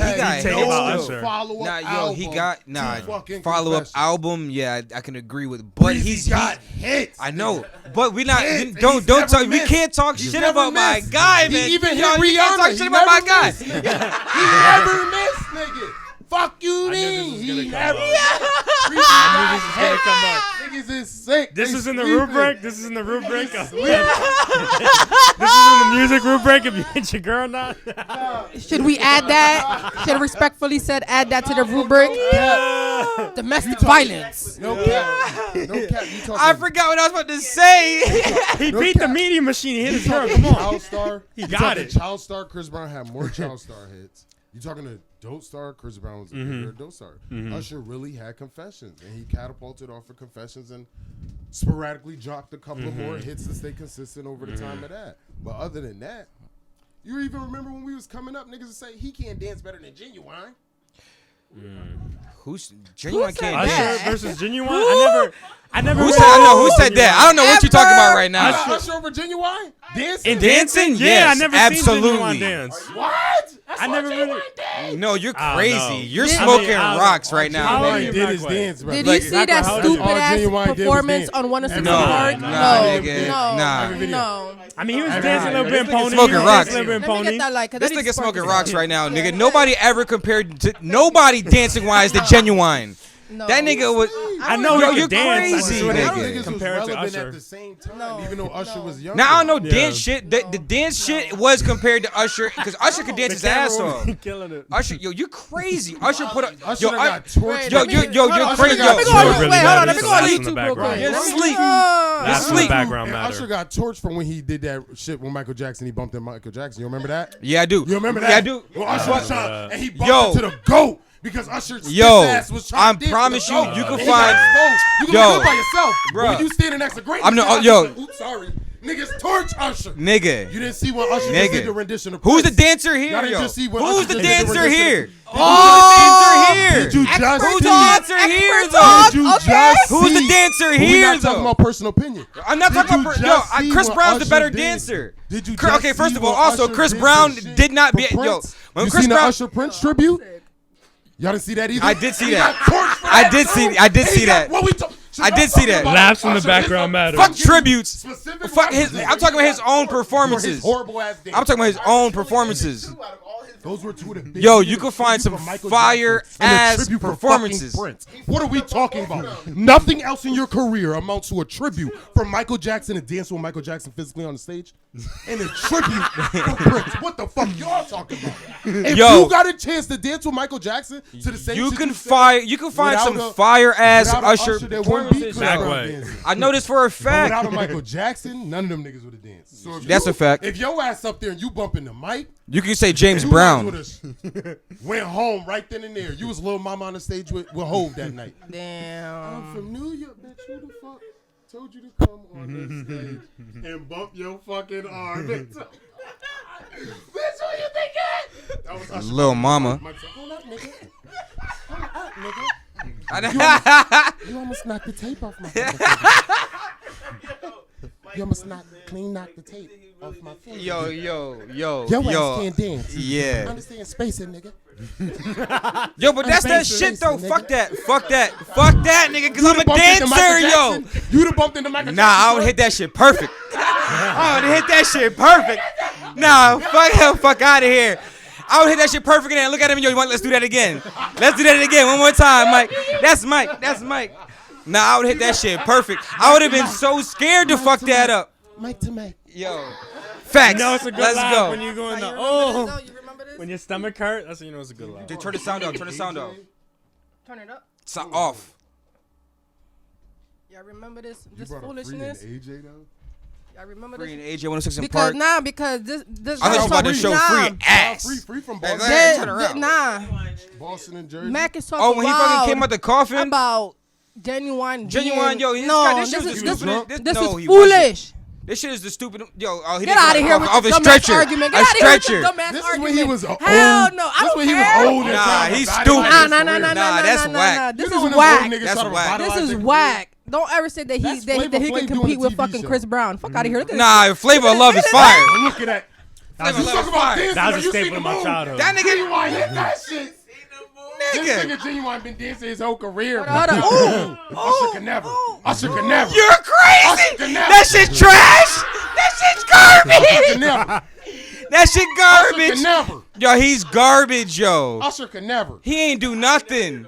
about hits, Usher. though. follow-up Nah, yo, album he got to fucking follow up Confessions. album. Yeah, I can agree with. But He's got hits. I know, but we not. Hits, and Don't he's don't never talk. We missed. can't talk He's shit never about my missed. guy, He man. even Yo, hit you can't Rihanna. talk He shit about my never guy. missed. He never missed, nigga. Fuck you, I knew then. this was He gonna never come missed. I knew this was gonna come up. Niggas is sick. This They is in the sleeping. rubric. This is in the rubric. This is in the music rubric. If you hit your girl, not. Should we add that? Should have respectfully said add that to the rubric? Domestic violence. No cap. No cap. You talking I forgot what I was about to say. He No beat the cap. media machine. He hit his girl. talking Come on. Child Star. He You got talking it. Child Star. Chris Brown had more Child Star hits. You talking to Adult Star? Chris Brown was a bigger Adult Star. Usher really had Confessions, and he catapulted off of Confessions and sporadically dropped a couple of more hits to stay consistent over the time of that. But other than that, you even remember when we was coming up, niggas would say he can't dance better than Ginuwine. Who's Genuine said can't that? dance? Usher versus Genuine. I never. Who really said? I know know who said that. I don't know what you're talking about right now. Usher over Ginuwine? Dancing? And Dancing? Yeah, Yes, I never absolutely. seen Genuine dance. What? I never really. No, you're I don't crazy. know. You're I mean, smoking I don't- rocks right How now. long Ginuwine you did his Macway? dance, bro. Did Like, you see that how old is he? stupid All ass Ginuwine did was performance dance. on One Center No, Park? nah, No, nigga, nah. no. I mean, he was Every dancing a little bit in This nigga pony. smoking He was rocks. dancing a little bit in Let me pony. get that like. 'cause This that nigga is smoking sparking rocks shit. right now, Yeah. nigga. Nobody ever compared to nobody dancing wise to Genuine. No. That nigga was. I know Yo, he you're could dance. I just crazy, wouldn't nigga. Niggas was compare it to relevant Usher. at the same time, No, even though Usher no. was young. Now I don't know Yeah. dance shit. The dance shit was compared to Usher because Usher could dance his ass off. Killing it. Usher, yo, you're crazy. Usher put a Usher yo, done got torched. Wait, yo, let me- yo, hold you're on, crazy. got Yo, Let me torched. go on. Really Wait, hold on. Let me matters. go on Laughs in the YouTube real quick. background. You're Let me- asleep. Oh. That's in the background And matter. Usher got torched from when he did that shit when Michael Jackson. He bumped in Michael Jackson. You remember that? Yeah, I do. You remember that? Yeah, I do. Well, Usher was trying, and he bumped Yo. into the GOAT because Usher's Yo, ass was trying I to dance promise with the you, GOAT. you can And he got find- exposed. You can Yo. look good by yourself. Bruh. When you standing next to great, I'm the- yo. Oops, sorry. Niggas torch Usher. Nigga. You didn't see what Usher just Nigga. did the rendition of Who's the Prince. dancer Y'all here, didn't yo? just see what Who's Usher the just did dancer rendition here? of- Who's the dancer here? Did you just Who's the see? dancer here, Expert though? talk. Did you Okay. just Who's the see? dancer But here, We're not talking though? about personal opinion. I'm not Did talking you about just see Chris what Brown's the Usher better did? dancer. Did you Okay, just first see of all, what also Usher Chris did Brown for shit did not for be yo. Prince? When You Chris seen the Brown, Usher Prince tribute? Y'all didn't see that either. I did see He that. got torched for I that, did too. see- I did And he see got- that. What we talk? I did see that. Laughs in the background matter. Fuck tributes. Specific Fuck his. references. I'm talking about his own For his performances. horrible ass dance. I'm talking about his own performances. Those were two of the big. Yo, you can find some Michael fire Jackson and a ass tribute for performances. fucking Prince. What are we talking about? Nothing else in your career amounts to a tribute from Michael Jackson and dance with Michael Jackson physically on the stage, and a tribute for Prince. What the fuck y'all talking about? If Yo. you got a chance to dance with Michael Jackson to the same, You shit can said, find without some a- fire ass without a Usher there wouldn't be performances. Chris Brown Macway. dancing. I know this for a But without a fact. Michael Jackson, none of them niggas would have danced. So if That's a fact. If your ass up there and you bumping the mic, You can say James you Brown. went home right then and there. You was Lil Mama on the stage with Hov that night. I'm Damn. from New York, bitch. Who the fuck told you to come on this stage and bump your fucking arm? Bitch, who you think that was Usher. Lil Mama. Mike said, hold up, nigga. Hold up, nigga. You almost knocked the tape off my fucking You almost knocked the tape off my finger. Yo. Your ass can't dance. Yeah. Understand spacing, nigga. Yo, but that's that shit though. Fuck that, nigga. Cause I'm a Bumped into Michael dancer, yo. Jackson. You'd have bumped into Michael Nah, I Jackson. would hit that shit perfect. I would hit that shit perfect. Nah, fuck out of here. I would hit that shit perfect and then look at him and yo, let's do that again. Let's do that again one more time, Mike. That's Mike. Nah, I would hit that shit perfect. I would have been so scared to fuck that up. Mike to Mike. Yo, facts. You know it's a good Let's laugh go. when you go in the You remember this? when your stomach hurt. That's when you know it's a good laugh. Dude, turn the sound off. Turn it up. Sound off. Y'all remember this You brought a free and foolishness? AJ though? Y'all remember Free and this? AJ 106 in Because Park. because this I thought you was about to show free ass. Free from Hey, Boston. go ahead, turn around. Nah, Boston and Jersey. Mac is talking Oh, when he fucking came out the coffin. about Ginuwine. Genuine, yo, this no, guy, this shit this was is the this, stupidest. this No, is he wasn't. foolish. This shit is the stupid. Yo, oh, he Get didn't out come of here off with of this a dumbass stretcher. argument. Get A out of here with stretcher. this dumbass This is argument. when he was old. Hell no, I This is don't when he was care. old. and Nah, trying to he's revitalize stupid. his Nah, career. that's whack. This This is when is the whack. old niggas That's try to whack. revitalize This is their career. whack. Don't ever say that That's that Flavor he Flav can doing compete a with TV fucking show. Chris Brown. Fuck out of here. Look at Nah, Flavor of Love is fire. Look at that. That You was, talk about dancing. that was though, a you staple seen of the my move. childhood. That nigga, Ginuwine hit that shit. This nigga. nigga Ginuwine been dancing his whole career. Hold on. Ooh. Usher can never. Usher can never. You're crazy. can never. That shit trash. That shit's garbage. Usher can never. That shit Usher garbage. can never. Yo, he's garbage, yo. Usher can never. He ain't do nothing.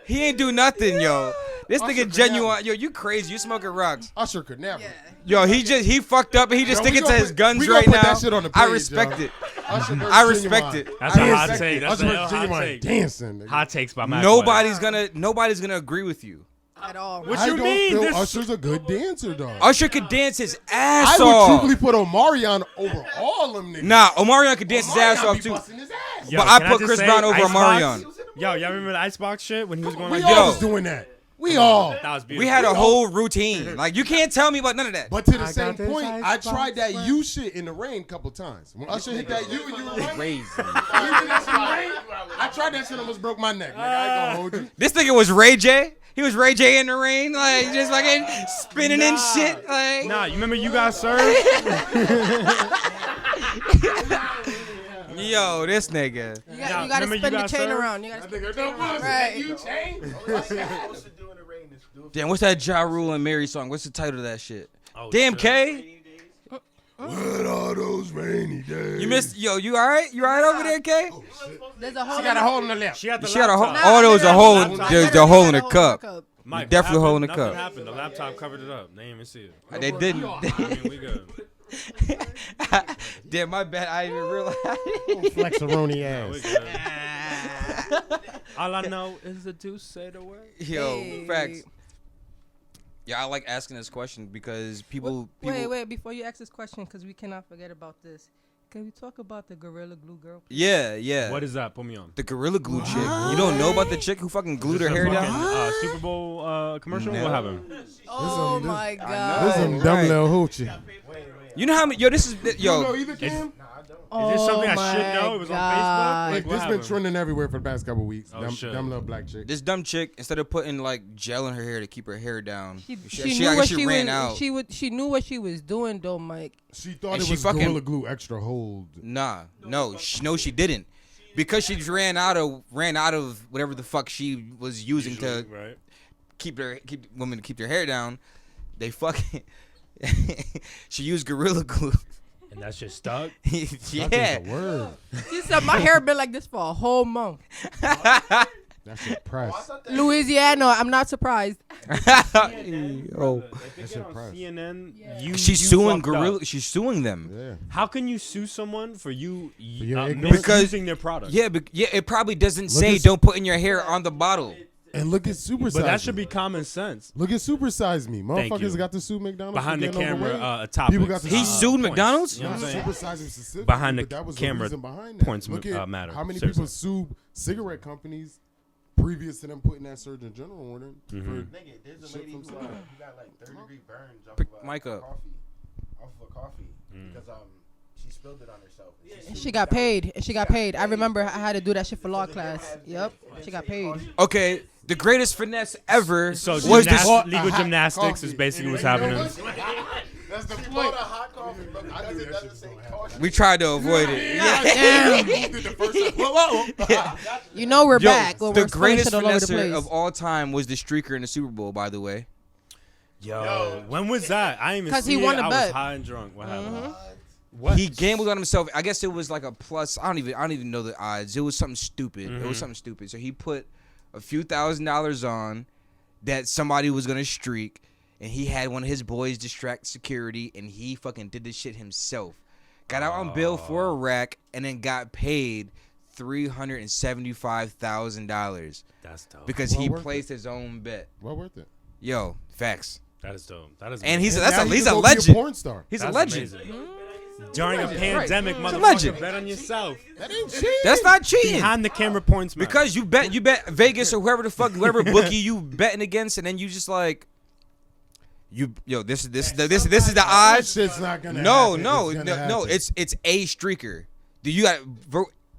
He ain't do nothing, yo. This Usher nigga could Genuine. Yo, you crazy. You smoking rocks. Usher could never. Yo, he fucked up and he just Yo, we sticking to gonna his put- guns we gonna right put now. that shit on the I page, respect yo. it. Usher versus I respect Ginuwine. it. That's a I hot respect take. it. That's Usher a versus hot Ginuwine take. dancing. nigga. Hot takes by Macway. Nobody's gonna agree with you. At all. What I you don't mean? feel This- Usher's a good dancer, though. Usher could dance his ass I would off. truthfully put Omarion over all them niggas. Nah, Omarion could dance his ass Omarion off be too. busting his ass. Yo, But I can put just Chris say, Brown over Icebox? Omarion. Yo, y'all remember the Icebox shit when he was going We like, all Yo. was doing that. We all. that was beautiful. We had a whole routine. Like you can't tell me about none of that. But to the I same got this point, I icebox tried that friend. you shit in the rain a couple times. When Usher hit that you and you were running, Crazy. you did that shit in the rain, I tried that shit, almost broke my neck. Nigga, I ain't gonna hold you. This nigga was Ray J. He was Ray J in the rain, like just fucking spinning and Nah. shit. Like Nah, you remember You Got Served? yo, this nigga. You Nah, gotta remember spin You the Got chain Served? around. You gotta That spin nigga, the chain no around. bullshit. Right. You changed. What's supposed to do in the rain is do it Damn, what's that Ja Rule and Mary song? What's the title of that shit? Oh, Damn, shit. K. What are those rainy days? You missed. Yo, you all right? You all right over there, K? There's a hole. She got a hole in the lip. She had the She had a hole. laptop. Oh, there was a hole. laptop. There's a hole in the cup. Mike, definitely what hole in the happened? cup. Nothing happened. The laptop covered it up. They didn't even see it. They didn't. I mean, we good. Damn, my bad. I didn't even realize. Flexaroni We ass. good. All I know is the deuce say the word. Yo, Hey. facts. Yeah, I like asking this question because people. Wait, before you ask this question, because we cannot forget about this. Can we talk about the Gorilla Glue girl? Yeah. What is that? Put me on. The Gorilla Glue chick. You don't know about the chick who fucking glued her Is this hair a down? fucking, Super Bowl commercial? No. What happened? Oh my know. God. This is some Right. dumb little hoochie. You know how many? Yo, this is You know yo. either, Cam? Oh Is this something I my should know? It was on God. Facebook? Like, what this been happened? trending everywhere for the past couple weeks. Oh, Dumb, shit. dumb little black chick. This dumb chick, instead of putting like gel in her hair to keep her hair down, She I knew guess what she ran out. She knew what she was doing though, Mike. She thought And it she was fucking- Gorilla Glue extra hold. Nah, no, she didn't, because she ran out of whatever the fuck she was using to Right. keep women to keep their hair down. They fucking. She used Gorilla Glue. And that shit stuck. Yeah. Word. She said my hair been like this for a whole month. That's your press. Louisiana, I'm not surprised. Oh. If That's they get on impressive. CNN, Yeah. She's you suing fucked up. Gorilla. She's suing them. Yeah. How can you sue someone for you your ignorance? misusing their product? Yeah, it probably doesn't say at- don't put in your hair on the bottle. And look at Super Size But that should Me. be common sense. Look at Super Size Me. Thank Motherfuckers you. got to sue McDonald's Behind for the getting camera, overweight. topics. People got to He sue- sued points. McDonald's? You know what I'm Not saying? Super Size Me specifically, Behind the but that was camera the reason behind that. points Look at matter. how many Seriously. people sued cigarette companies previous to them putting that Surgeon General order for Nigga, there's a shit lady from who cigarettes. got like 3rd-degree burns off Pick of mic up. coffee because she spilled it on herself. And she got paid. And she got paid. I remember I had to do that shit for law class. Yep. She got paid. Okay, the greatest finesse ever So was this. legal hot gymnastics is coffee. basically what's happening. That's the point. Hot coffee, but because it doesn't say coffee. We tried to avoid it. You know we're Yo, back. Well, the we're throwing greatest shit all over the finesser place. of all time was the streaker in the Super Bowl, by the way. Yo, when was that? I didn't even 'Cause see he won it. a I was bet. high and drunk. What happened? What? He gambled on himself. I guess it was like a plus. I don't even know the odds. It was something stupid. It was something stupid. So he put a few $1,000s on that somebody was gonna streak, and he had one of his boys distract security, and he fucking did this shit himself. Got out on bail for a rack, and then got paid $375,000 That's dope. because Well he worth placed his own bet. Well worth it. Yo, facts. That is dope. That is. And he's And that's now a you he's can a go be legend. porn star. He's a That's legend. amazing. During a pandemic, a motherfucker, legend. bet on yourself. That ain't cheap. That's not cheating. Behind the camera points matter. Because you bet Vegas or whoever the fuck whatever bookie you betting against, and then you just like this is the odds. Shit's not gonna No, happen. no, It's gonna no. happen. It's a streaker. Do you got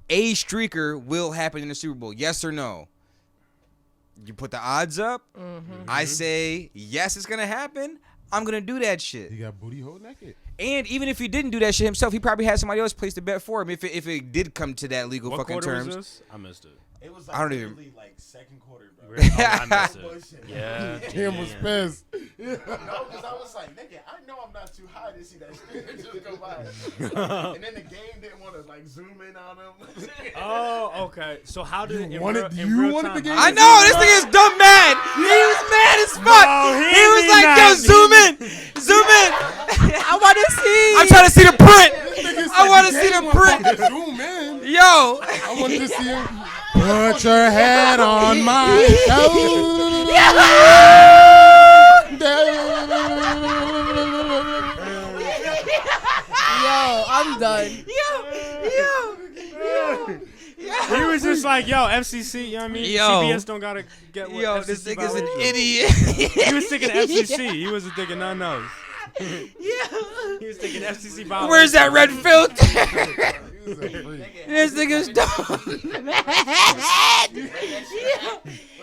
a streaker will happen in the Super Bowl? Yes or no? You put the odds up. I say yes, it's gonna happen. I'm gonna do that shit. He got booty hole naked. And even if he didn't do that shit himself, he probably had somebody else place the bet for him. If it did come to that legal what fucking quarter terms. was this? I missed it. It was I like don't even- literally like second quarter, bro. Oh, I missed it. Yeah. Cam was pissed. No, because I was like, nigga, I know I'm not too high to see that shit just go by. And then the game didn't want to like zoom in on him. Oh, okay. So how did it? You wanted the game I know this nigga is dumb mad. He was mad as fuck. No, he he was ain't like, mad. yo, zoom in. I want to see. I'm trying to see the print. I want to see the print. Zoom in. Yo. I want to see him. Put your head on my Yo, I'm done. He was just like, yo, FCC, you know what I mean? Yo. CBS don't gotta get what Yo, FCC this nigga's an violates. idiot. He was thinking FCC. He wasn't thinking nothing else. He was thinking FCC violates. Where's that red filter? He was a freak. This nigga's dumb mad.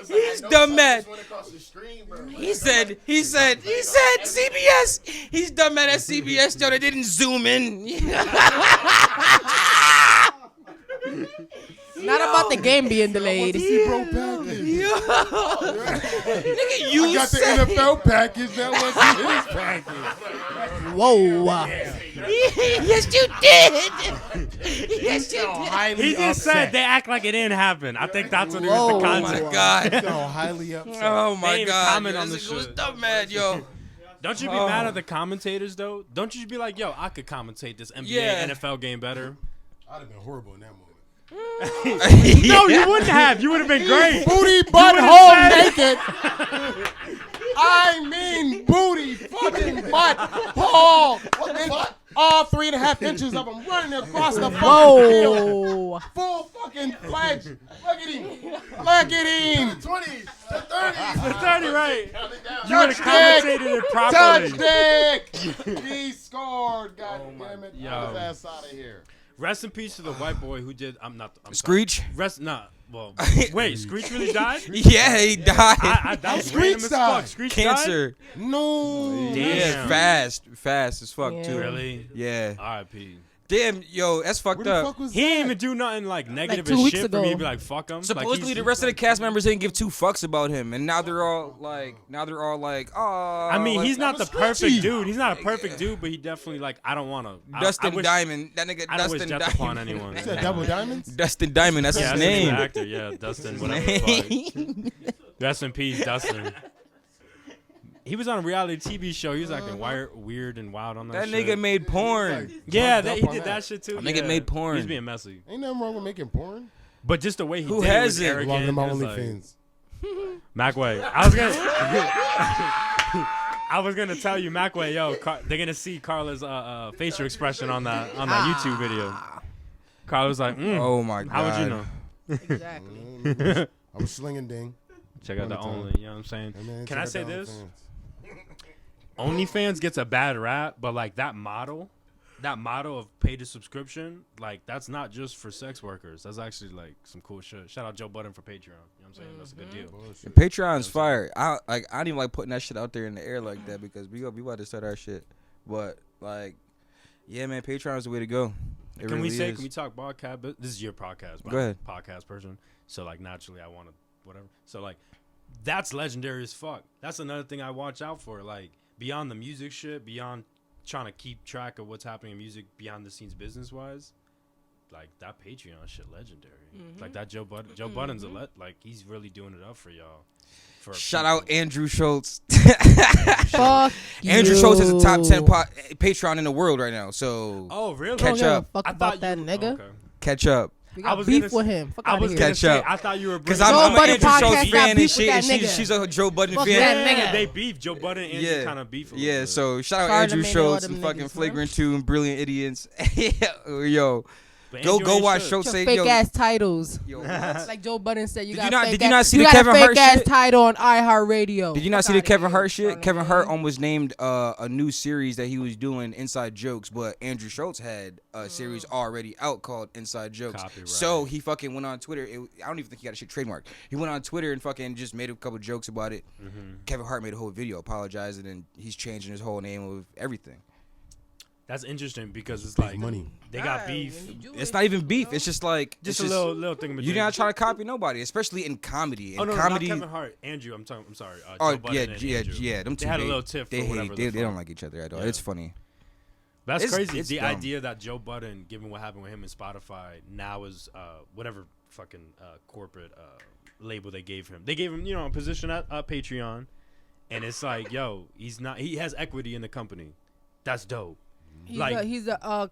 He's dumb mad. Went across the screen, bro. He said CBS. He's dumb mad at CBS though. They didn't zoom in. Not about the game being delayed. Bro, package. Nigga, you I got the said NFL package. That wasn't his package. Whoa. yes, you did. Yes, you did. He just said they act like it didn't happen. I think that's what it was Whoa. the Oh concept. my god. So highly upset. Oh They my even god. comment Yo, on this the nigga was shit. dumb mad, yo. Don't you be mad at the commentators though? Don't you be like, yo, I could commentate this NBA Yeah. NFL game better? I'd have been horrible in that moment. No, you wouldn't have. You would have been great. Booty would've butthole said- naked. I mean booty fucking butt hole. All 3.5 inches of them running across the fucking field. Whoa. Full fucking fledged. Look at him. Look at him. 20s, the 30s. The 30, right? Counting down. You would have Touch dick. commentated it properly. Touch dick. He scored. God damn it. Yo. Get his ass out of here. Rest in peace to the white boy who did. I'm sorry. Screech? Well, wait, Screech really died? Yeah, he died. That was Screech random as died. fuck. Screech Cancer. No. Damn. Yeah, fast as fuck Yeah. too. Died? Really? Yeah. R.I.P. Damn, yo, that's Where fucked the up. fuck was He that? didn't even do nothing like negative 2 as weeks shit for me to ago. be like, fuck him. Supposedly the rest of the cast members didn't give 2 fucks about him, and now they're all like, oh. I mean, like, he's not the was perfect sketchy. dude. He's not a perfect dude, but he definitely like. I don't want to. Dustin I wish, Diamond. That nigga I don't wish Dustin death upon Diamond. anyone. You said Double Diamonds? Dustin Diamond, that's Yeah, his that's name. the actor. Yeah, Dustin. Whatever. the fuck. Rest in peace, Dustin. He was on a reality TV show. He was acting weird and wild on that. That shit. nigga made porn. Yeah, Drugged he up did on that shit too. That nigga Yeah. made porn. He's being messy, Ain't nothing wrong with making porn. but just the way he Who did it was hasn't? arrogant. Belong to my It was like- OnlyFans. Macway. I was gonna tell you, Macway, yo, they're gonna see Carla's facial expression on that YouTube video. Carla was like, Oh my god. how would you know? Exactly. I was slinging ding. Check out the One time. Only. You know what I'm saying? Hey, man, Can check I out say the this? OnlyFans. OnlyFans gets a bad rap, but like that model of pay to subscription, like that's not just for sex workers. That's actually like some cool shit. Shout out Joe Budden for Patreon. You know what I'm saying? That's a good deal. Bullshit. Patreon's fire. I don't even like putting that shit out there in the air like that because we about to start our shit. But like, yeah, man, Patreon's the way to go. It Can really we is. talk podcast? But this is your podcast. But Go I'm ahead. a podcast person. So like naturally I want to whatever. So like that's legendary as fuck. That's another thing I watch out for. Like beyond the music shit, beyond trying to keep track of what's happening in music behind the scenes business wise. Like that Patreon shit legendary. Like that Joe Budden's like he's really doing it up for y'all. For Shout people. out Andrew Schultz. Fuck Andrew you. Schultz is the top 10 Patreon in the world right now. So Oh really? Catch Don't give a up. fuck I about thought that you, nigga. Okay. catch up. We I got was beef gonna with him. Fuck I out was of gonna here. Catch say up. I thought you were Because bringing- I'm Joe an Budden Andrew podcast Schultz got fan and beef shit. with And that nigga. she's a Joe Budden Fuck fan. that nigga. They beef. Joe Budden and Andrew Yeah. kind of beef. A Yeah, little bit. so shout out Charlamagne Andrew and all Schultz them and fucking niggas, Flagrant 2 and Brilliant Idiots. Yo, But go Andrew ain't watch shit. Schultz Your say fake yo. ass titles. Yo, Like Joe Budden said, Did got you not- fake did you ass- not see you the got Kevin a Hart fake ass shit? title on iHeartRadio. Did you not Fuck see the outta Kevin here, Hart shit? Kevin Charlamagne. Hart almost named a new series that he was doing Inside Jokes, but Andrew Schultz had a series already out called Inside Jokes. Copyright. So he fucking went on Twitter. I don't even think he got a shit trademark. He went on Twitter and fucking just made a couple jokes about it. Kevin Hart made a whole video apologizing, and he's changing his whole name of everything. That's interesting because it's Big like money. they got beef. It's not even beef. It's just like Just it's a little thing. You're not trying to copy nobody, especially in comedy. In Oh no, comedy, not Kevin Hart. Andrew, I'm sorry. oh Joe Budden and Andrew. yeah. Them They two had a little tiff They or whatever. hate. They don't like each other at all. Yeah. It's funny. That's It's- crazy. it's The dumb. idea that Joe Budden, given what happened with him and Spotify, now is whatever fucking corporate label they gave him. They gave him, a position at Patreon, and it's like, yo, he has equity in the company. That's dope. He's a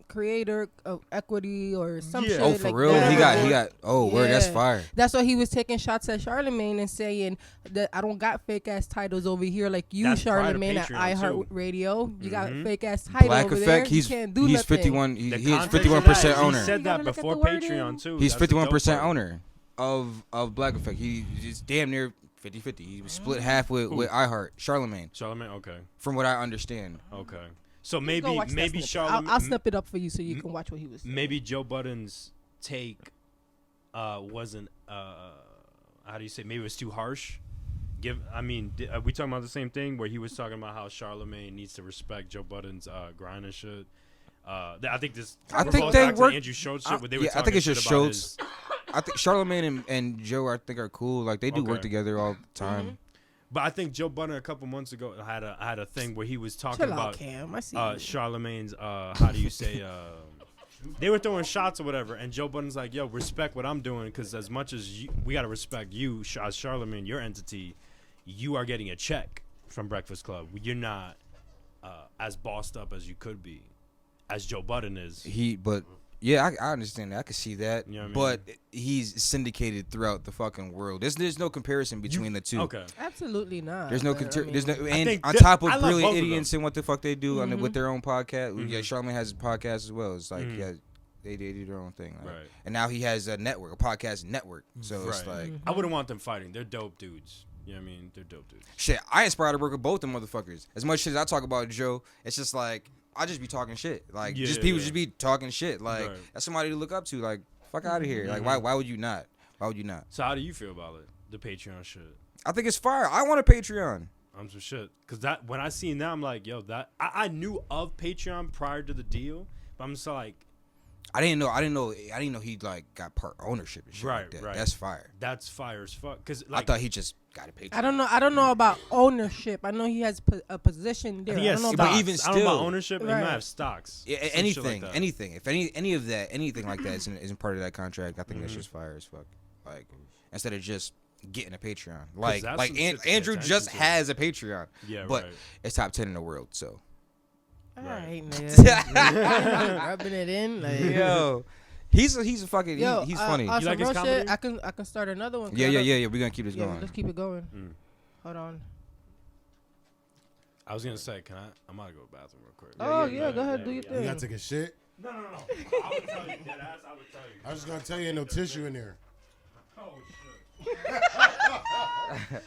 creator of equity or some Yeah. shit. Oh, for like real? that. He got. Oh, word. That's Yeah. fire. That's why he was taking shots at Charlamagne and saying that I don't got fake ass titles over here like you, That's part of Charlamagne at Patreon, too. iHeartRadio. You got Mhm. fake ass title Black over Effect. there. He's you can't do he's nothing. 51. The He's context of 51% that, owner. He said You that gotta look at before the wording. Patreon too. He's That's the dope 51% part. owner of Black Effect. He's damn near 50-50. He was split half with iHeart. Charlamagne, Charlamagne, okay, from what I understand. okay. So Go maybe watch that snippet. Charlamagne. I'll snip it up for you so you can watch what he was saying. Maybe Joe Budden's take wasn't how do you say, maybe it was too harsh. Are we talking about the same thing where he was talking about how Charlamagne needs to respect Joe Budden's grind and shit? I think this. I we're think going they back to work- Andrew Schultz shit. Where they were I think talking it's just shit about Schultz. I think Charlamagne and Joe are cool. Like they do work Okay. together all the time. But I think Joe Budden a couple months ago had a thing where he was talking Chill out, about Cam. I see. you. Charlamagne's how do you say they were throwing shots or whatever, and Joe Budden's like, yo, respect what I'm doing, because as much as we got to respect you as Charlamagne, your entity, you are getting a check from Breakfast Club. You're not as bossed up as you could be, as Joe Budden is. Yeah, I understand that. I can see that. You know what I but he's syndicated throughout the fucking world. There's no comparison between the two. Okay. Absolutely not. There's no, but, I mean, there's no, and think on that- top of I love Brilliant both of them. Idiots and what the fuck they do with their own podcast. Mhm. Yeah, Charlamagne has a podcast as well. It's like, Mhm. yeah, they do their own thing. Like, Right. And now he has a network, a podcast network. So it's Right. like, I wouldn't want them fighting. They're dope dudes. You know what I mean? They're dope dudes. shit, I aspire to work with both them motherfuckers. As much as I talk about Joe, it's just like, I just be talking shit. Like, just people just be talking shit. Like, Right. that's somebody to look up to. Like, fuck out of here. Like, why would you not? Why would you not? So how do you feel about it? The Patreon shit. I think it's fire. I want a Patreon. I'm some shit. Cause that when I seen that, I'm like, yo, that I knew of Patreon prior to the deal, But I'm just like, I didn't know he like got part ownership and shit like that. Right. That's fire. that's fire as fuck. Cause I like, thought he just got a Patreon. I don't know about ownership. I know he has a position there. he has I don't know stocks. about. even I don't know about still- ownership. He Right. might have stocks. Yeah, Some shit anything, like that. anything. If anything like that isn't part of that contract, I think that's just fire as fuck. Like instead of just getting a Patreon, like that's some shit to pay Andrew attention just to. has a Patreon, Yeah, but right. it's top 10 in the world. So All Right. right, nigga. Rubbing it in. Like, yo, he's a fucking Yo, he's funny. On You like some his real shit, comedy? I can start another one. 'cause Yeah, I don't- we're gonna keep this Yeah, going. let's keep it going. Mm. Hold on. I was gonna say, can I might go to the bathroom real quick. Oh yeah, go ahead, do your You thing. gotta take a shit. No. I would tell you, deadass. I would tell you. I was just gonna tell you, ain't no tissue in there. Oh shit.